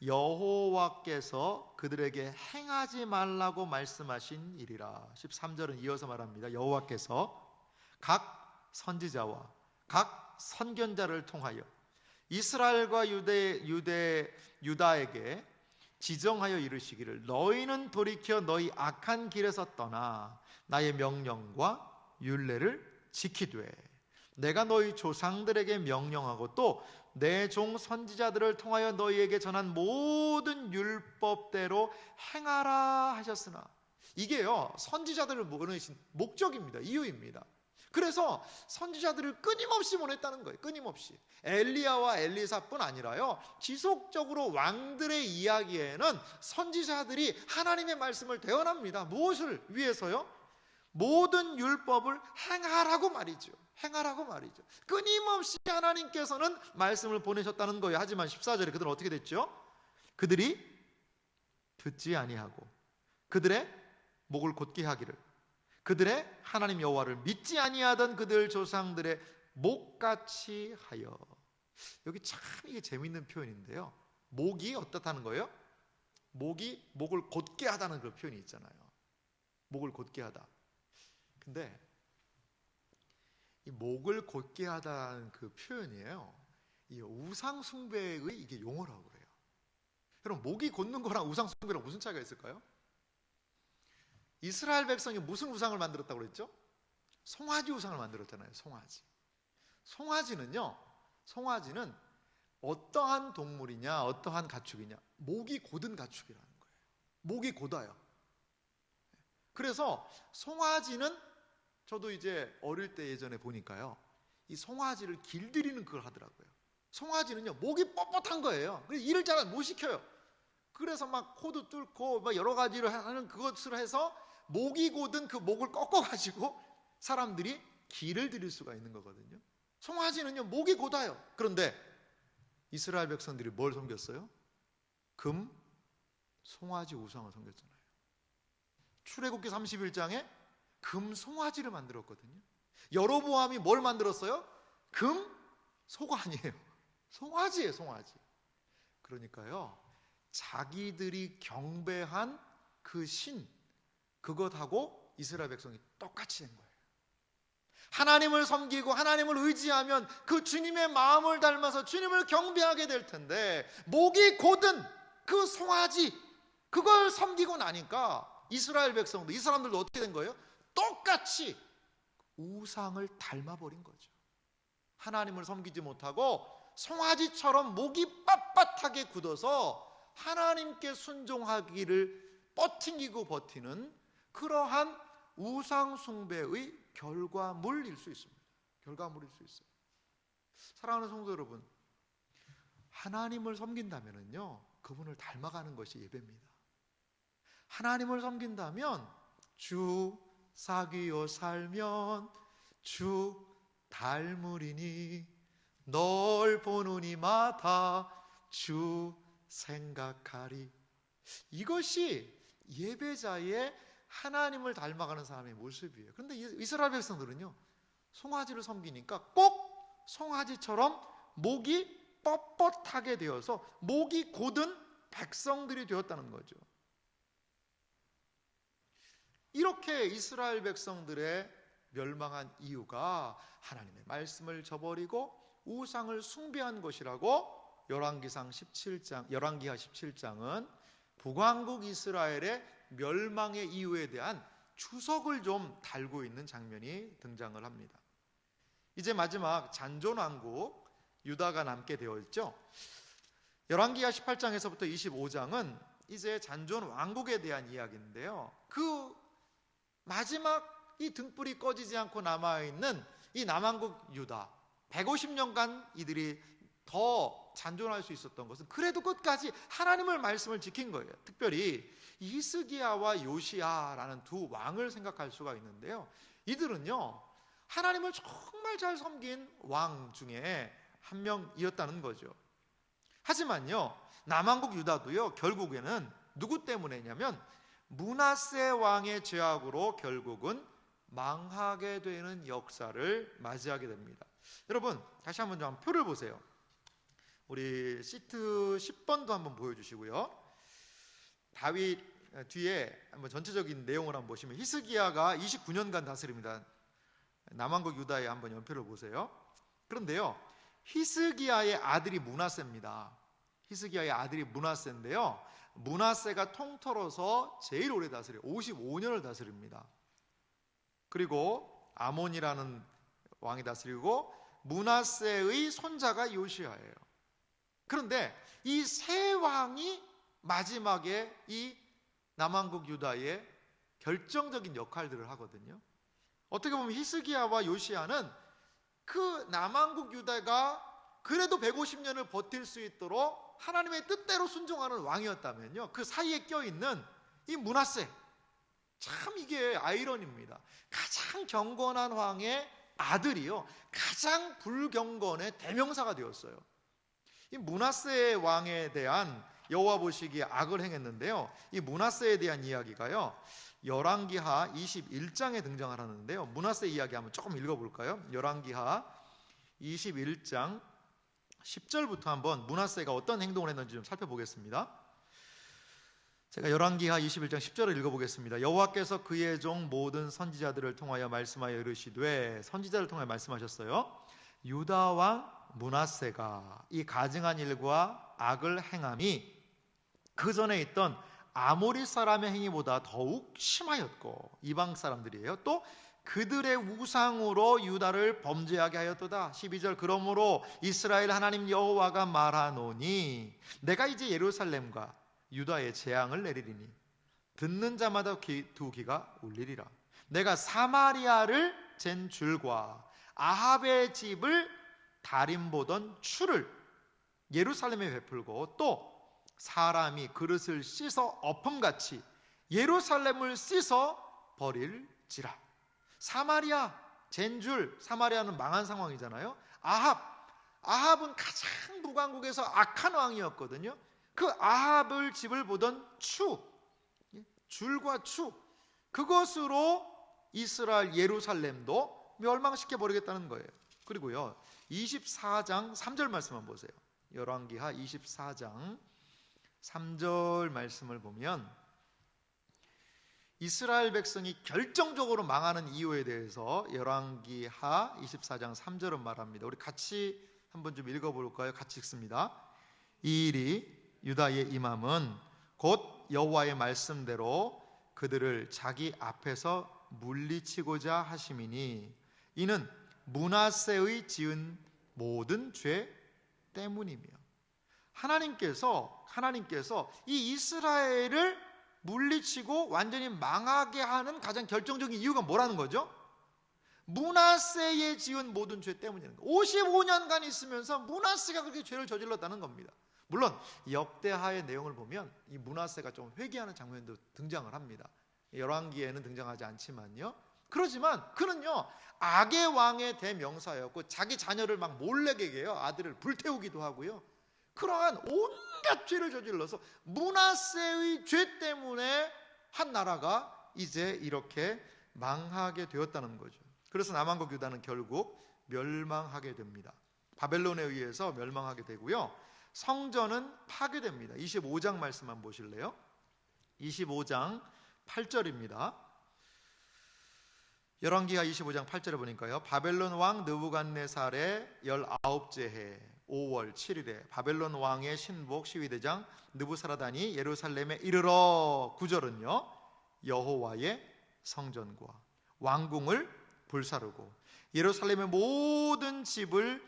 Speaker 1: 여호와께서 그들에게 행하지 말라고 말씀하신 일이라. 13절은 이어서 말합니다. 여호와께서 각 선지자와 각 선견자를 통하여 이스라엘과 유다에게 지정하여 이르시기를, 너희는 돌이켜 너희 악한 길에서 떠나 나의 명령과 율례를 지키되 내가 너희 조상들에게 명령하고 또 내 종 선지자들을 통하여 너희에게 전한 모든 율법대로 행하라 하셨으나. 이게요 선지자들을 보내신 목적입니다. 이유입니다. 그래서 선지자들을 끊임없이 보냈다는 거예요. 끊임없이. 엘리야와 엘리사뿐 아니라요, 지속적으로 왕들의 이야기에는 선지자들이 하나님의 말씀을 대언합니다. 무엇을 위해서요? 모든 율법을 행하라고 말이죠. 행하라고 말이죠. 끊임없이 하나님께서는 말씀을 보내셨다는 거예요. 하지만 14절에 그들은 어떻게 됐죠? 그들이 듣지 아니하고 그들의 목을 곧게 하기를, 그들의 하나님 여호와를 믿지 아니하던 그들 조상들의 목같이 하여. 여기 참 이게 재밌는 표현인데요, 목이 어떻다는 거예요? 목을 곧게 하다는 그런 표현이 있잖아요. 목을 곧게 하다. 근데 이 목을 곧게 하다는 그 표현이에요, 이 우상 숭배의 이게 용어라고 그래요. 여러분, 목이 곧는 거랑 우상 숭배랑 무슨 차이가 있을까요? 이스라엘 백성이 무슨 우상을 만들었다고 그랬죠? 송아지 우상을 만들었잖아요. 송아지는 어떠한 동물이냐, 어떠한 가축이냐, 목이 곧은 가축이라는 거예요. 목이 곧아요. 그래서 송아지는, 저도 이제 어릴 때 예전에 보니까요, 이 송아지를 길들이는 그걸 하더라고요. 송아지는요, 목이 뻣뻣한 거예요. 그래서 일을 잘 못 시켜요. 그래서 막 코도 뚫고 막 여러 가지를 하는 그것을 해서 목이 곧은 그 목을 꺾어가지고 사람들이 길을 들일 수가 있는 거거든요. 송아지는요, 목이 곧아요. 그런데 이스라엘 백성들이 뭘 섬겼어요? 금, 송아지 우상을 섬겼잖아요. 출애굽기 31장에 금 송아지를 만들었거든요. 여로보암이 뭘 만들었어요? 금 소가 아니에요. 송아지예요, 송아지. 그러니까요, 자기들이 경배한 그 신, 그것하고 이스라엘 백성이 똑같이 된 거예요. 하나님을 섬기고 하나님을 의지하면 그 주님의 마음을 닮아서 주님을 경배하게 될 텐데, 목이 곧은 그 송아지, 그걸 섬기고 나니까 이스라엘 백성도, 이 사람들도 어떻게 된 거예요? 똑같이 우상을 닮아버린 거죠. 하나님을 섬기지 못하고 송아지처럼 목이 빳빳하게 굳어서 하나님께 순종하기를 버티고 버티는 그러한 우상 숭배의 결과물일 수 있습니다. 결과물일 수 있어요. 사랑하는 성도 여러분, 하나님을 섬긴다면요, 그분을 닮아가는 것이 예배입니다. 하나님을 섬긴다면 주 사귀어 살면 주 닮으리니 널 보는 이마다 주 생각하리. 이것이 예배자의 하나님을 닮아가는 사람의 모습이에요. 그런데 이스라엘 백성들은요, 송아지를 섬기니까 꼭 송아지처럼 목이 뻣뻣하게 되어서 목이 곧은 백성들이 되었다는 거죠. 이렇게 이스라엘 백성들의 멸망한 이유가 하나님의 말씀을 저버리고 우상을 숭배한 것이라고 열왕기하 17장은 북왕국 이스라엘의 멸망의 이유에 대한 추석을 좀 달고 있는 장면이 등장을 합니다. 이제 마지막 잔존왕국 유다가 남게 되어 있죠. 열왕기하 18장에서부터 25장은 이제 잔존왕국에 대한 이야기인데요, 그 마지막 이 등불이 꺼지지 않고 남아있는 이 남왕국 유다, 150년간 이들이 더 잔존할 수 있었던 것은 그래도 끝까지 하나님의 말씀을 지킨 거예요. 특별히 히스기야와 요시야라는 두 왕을 생각할 수가 있는데요, 이들은요, 하나님을 정말 잘 섬긴 왕 중에 한 명이었다는 거죠. 하지만요, 남왕국 유다도요, 결국에는 누구 때문에냐면 므낫세 왕의 죄악으로 결국은 망하게 되는 역사를 맞이하게 됩니다. 여러분, 다시 한번 좀 표를 보세요. 우리 시트 10번도 한번 보여주시고요. 다윗 뒤에 한번 전체적인 내용을 한번 보시면 히스기야가 29년간 다스립니다. 남왕국 유다에 한번 연표를 보세요. 그런데요, 히스기야의 아들이 므낫세입니다. 히스기야의 아들이 므낫세인데요, 므낫세가 통틀어서 제일 오래 다스려요. 55년을 다스립니다. 그리고 아몬이라는 왕이 다스리고 므낫세의 손자가 요시야예요. 그런데 이 세 왕이 마지막에 이 남왕국 유다의 결정적인 역할들을 하거든요. 어떻게 보면 히스기야와 요시야는 그 남왕국 유다가 그래도 150년을 버틸 수 있도록 하나님의 뜻대로 순종하는 왕이었다면요, 그 사이에 껴있는 이 므낫세, 참 이게 아이러니입니다. 가장 경건한 왕의 아들이요, 가장 불경건의 대명사가 되었어요. 이 므낫세 왕에 대한 여호와 보시기에 악을 행했는데요, 이 므낫세에 대한 이야기가요 열왕기하 21장에 등장을 하는데요, 므낫세 이야기 한번 조금 읽어볼까요? 열왕기하 21장 10절부터 한번 므낫세가 어떤 행동을 했는지 좀 살펴보겠습니다. 제가 열왕기하 21장 10절을 읽어보겠습니다. 여호와께서 그의 종 모든 선지자들을 통하여 말씀하여 이르시되, 선지자를 통하여 말씀하셨어요. 유다 왕 므낫세가 이 가증한 일과 악을 행함이 그 전에 있던 아모리 사람의 행위보다 더욱 심하였고, 이방 사람들이에요. 또 그들의 우상으로 유다를 범죄하게 하였도다. 12절, 그러므로 이스라엘 하나님 여호와가 말하노니 내가 이제 예루살렘과 유다에 재앙을 내리리니 듣는 자마다 두 귀가 울리리라. 내가 사마리아를 잰 줄과 아합의 집을 다림보던 추를 예루살렘에 베풀고, 또 사람이 그릇을 씻어 엎음같이 예루살렘을 씻어 버릴지라. 사마리아 잰 줄, 사마리아는 망한 상황이잖아요. 아합은 가장 북왕국에서 악한 왕이었거든요. 그 아합을 집을 보던 추, 줄과 추, 그것으로 이스라엘 예루살렘도 멸망시켜 버리겠다는 거예요. 그리고요 24장 3절 말씀 한번 보세요. 열왕기하 24장 3절 말씀을 보면 이스라엘 백성이 결정적으로 망하는 이유에 대해서 열왕기하 24장 3절은 말합니다. 우리 같이 한번 좀 읽어볼까요? 같이 읽습니다. 이 일이 유다의 임함은 곧 여호와의 말씀대로 그들을 자기 앞에서 물리치고자 하심이니 이는 므낫세의 지은 모든 죄 때문이며, 하나님께서 이 이스라엘을 물리치고 완전히 망하게 하는 가장 결정적인 이유가 뭐라는 거죠? 므낫세의 지은 모든 죄 때문이라는 거예요. 55년간 있으면서 므낫세가 그렇게 죄를 저질렀다는 겁니다. 물론 역대하의 내용을 보면 이 므낫세가 좀 회개하는 장면도 등장을 합니다. 열왕기에는 등장하지 않지만요. 그렇지만 그는요 악의 왕의 대명사였고, 자기 자녀를 막 몰래게게요 아들을 불태우기도 하고요, 그러한 온갖 죄를 저질러서 므낫세의 죄 때문에 한 나라가 이제 이렇게 망하게 되었다는 거죠. 그래서 남왕국 유다는 결국 멸망하게 됩니다. 바벨론에 의해서 멸망하게 되고요, 성전은 파괴됩니다. 25장 말씀만 보실래요? 25장 8절입니다. 열왕기하 25장 8절에 보니까요, 바벨론 왕 느부갓네살의 19째 해 5월 7일에 바벨론 왕의 신복 시위대장 느부사라단이 예루살렘에 이르러, 9절은요 여호와의 성전과 왕궁을 불사르고 예루살렘의 모든 집을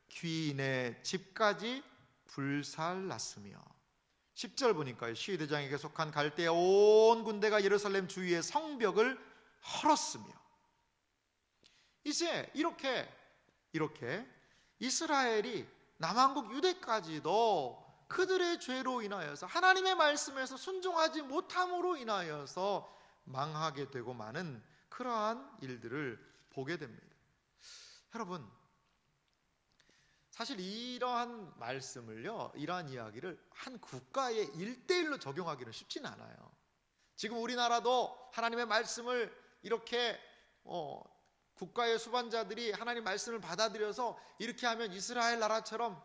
Speaker 1: 귀인의 집까지 불살랐으며, 10절 보니까요 시위대장에게 속한 갈대아 온 군대가 예루살렘 주위의 성벽을 헐었으며, 이제 이렇게 이스라엘이 남왕국 유대까지도 그들의 죄로 인하여서, 하나님의 말씀에서 순종하지 못함으로 인하여서 망하게 되고 마는 그러한 일들을 보게 됩니다. 여러분, 사실 이러한 말씀을요, 이러한 이야기를 한 국가에 1대1로 적용하기는 쉽지는 않아요. 지금 우리나라도 하나님의 말씀을 이렇게 국가의 수반자들이 하나님 말씀을 받아들여서 이렇게 하면 이스라엘 나라처럼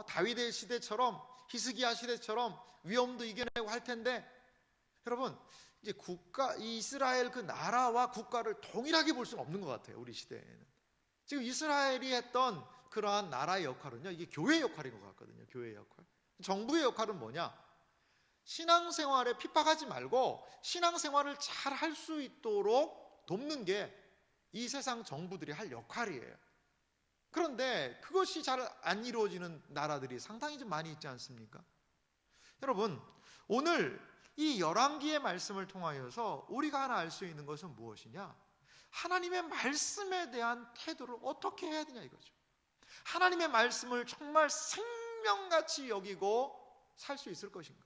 Speaker 1: 다윗의 시대처럼 히스기야 시대처럼 위험도 이겨내고 할 텐데, 여러분 이제 이스라엘 그 나라와 국가를 동일하게 볼 수는 없는 것 같아요. 우리 시대에는 지금 이스라엘이 했던 그러한 나라의 역할은요, 이게 교회의 역할인 것 같거든요. 교회의 역할. 정부의 역할은 뭐냐? 신앙생활에 핍박하지 말고 신앙생활을 잘 할 수 있도록 돕는 게 이 세상 정부들이 할 역할이에요. 그런데 그것이 잘 안 이루어지는 나라들이 상당히 좀 많이 있지 않습니까? 여러분, 오늘 이 열왕기의 말씀을 통하여서 우리가 하나 알 수 있는 것은 무엇이냐? 하나님의 말씀에 대한 태도를 어떻게 해야 되냐 이거죠. 하나님의 말씀을 정말 생명같이 여기고 살 수 있을 것인가.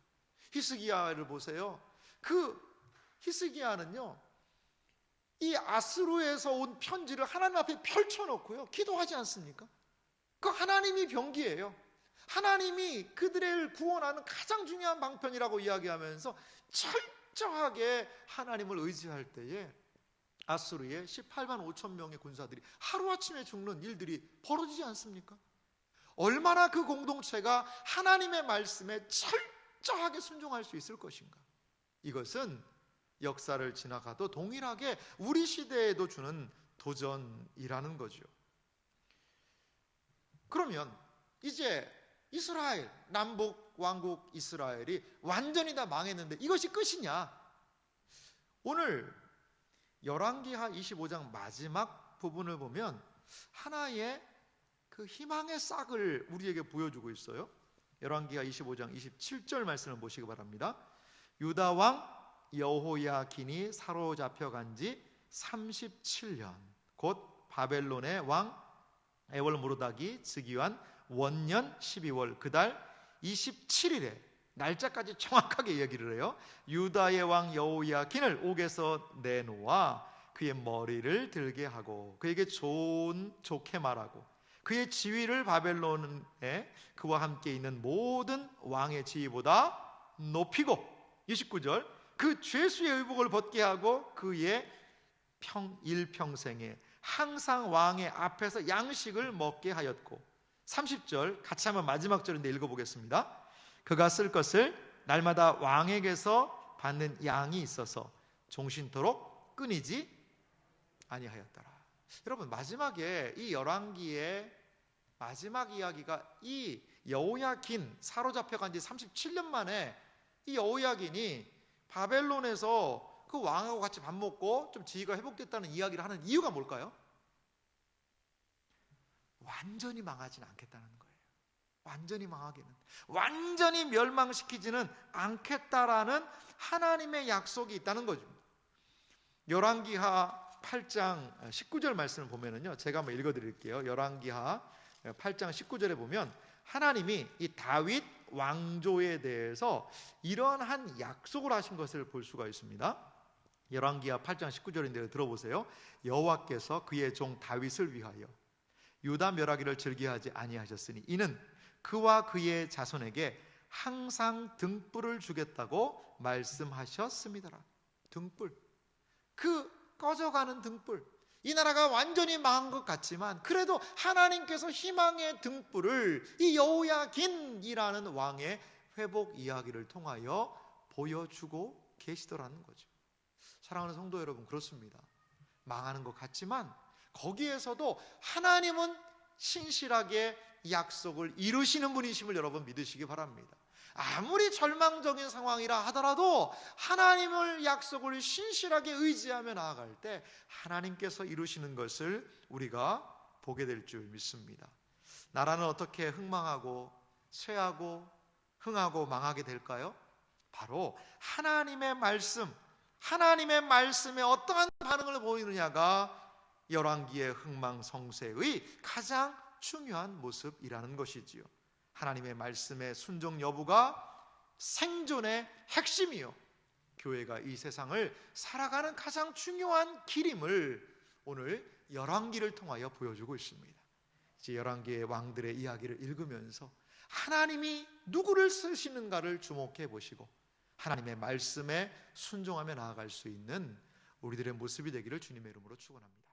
Speaker 1: 히스기야를 보세요. 그 히스기야는요, 이 아수르에서 온 편지를 하나님 앞에 펼쳐놓고요, 기도하지 않습니까? 그 하나님이 병기예요. 하나님이 그들을 구원하는 가장 중요한 방편이라고 이야기하면서 철저하게 하나님을 의지할 때에 아수르의 18만 5천 명의 군사들이 하루아침에 죽는 일들이 벌어지지 않습니까? 얼마나 그 공동체가 하나님의 말씀에 철저하게 순종할 수 있을 것인가. 이것은 역사를 지나가도 동일하게 우리 시대에도 주는 도전이라는 거죠. 그러면 이제 이스라엘, 남북 왕국 이스라엘이 완전히 다 망했는데 이것이 끝이냐? 오늘 열왕기하 25장 마지막 부분을 보면 하나의 그 희망의 싹을 우리에게 보여주고 있어요. 열왕기하 25장 27절 말씀을 보시기 바랍니다. 유다 왕 여호야긴이 사로잡혀간 지 37년, 곧 바벨론의 왕 에월무로닥이 즉위한 원년 12월 그달 27일에, 날짜까지 정확하게 얘기를 해요. 유다의 왕 여호야긴을 옥에서 내놓아 그의 머리를 들게 하고 그에게 좋게 말하고 그의 지위를 바벨론에 그와 함께 있는 모든 왕의 지위보다 높이고, 29절, 그 죄수의 의복을 벗게 하고 그의 일평생에 항상 왕의 앞에서 양식을 먹게 하였고, 30절 같이 한번 마지막 절인데 읽어보겠습니다. 그가 쓸 것을 날마다 왕에게서 받는 양이 있어서 종신토록 끊이지 아니하였더라. 여러분, 마지막에 이 열왕기의 마지막 이야기가 이 여호야긴 사로잡혀간 지 37년 만에 이 여호야긴이 바벨론에서 그 왕하고 같이 밥 먹고 좀 지위가 회복됐다는 이야기를 하는 이유가 뭘까요? 완전히 망하지는 않겠다는 거예요. 완전히 망하기는, 완전히 멸망시키지는 않겠다라는 하나님의 약속이 있다는 거죠. 열왕기하 8장 19절 말씀을 보면은요, 제가 한번 읽어드릴게요. 열왕기하 8장 19절에 보면 하나님이 이 다윗 왕조에 대해서 이러한 약속을 하신 것을 볼 수가 있습니다. 열왕기하 8장 19절인데 들어보세요. 여호와께서 그의 종 다윗을 위하여 유다 멸하기를 즐겨하지 아니하셨으니 이는 그와 그의 자손에게 항상 등불을 주겠다고 말씀하셨습니다. 등불, 그 꺼져가는 등불. 이 나라가 완전히 망한 것 같지만 그래도 하나님께서 희망의 등불을 이 여호야긴이라는 왕의 회복 이야기를 통하여 보여주고 계시더라는 거죠. 사랑하는 성도 여러분, 그렇습니다. 망하는 것 같지만 거기에서도 하나님은 신실하게 약속을 이루시는 분이심을 여러분 믿으시기 바랍니다. 아무리 절망적인 상황이라 하더라도 하나님을 약속을 신실하게 의지하며 나아갈 때 하나님께서 이루시는 것을 우리가 보게 될 줄 믿습니다. 나라는 어떻게 흥망하고 쇠하고 흥하고 망하게 될까요? 바로 하나님의 말씀, 하나님의 말씀에 어떠한 반응을 보이느냐가 열왕기의 흥망성쇠의 가장 중요한 모습이라는 것이지요. 하나님의 말씀의 순종 여부가 생존의 핵심이요, 교회가 이 세상을 살아가는 가장 중요한 길임을 오늘 열왕기를 통하여 보여주고 있습니다. 이제 열왕기의 왕들의 이야기를 읽으면서 하나님이 누구를 쓰시는가를 주목해 보시고 하나님의 말씀에 순종하며 나아갈 수 있는 우리들의 모습이 되기를 주님의 이름으로 축원합니다.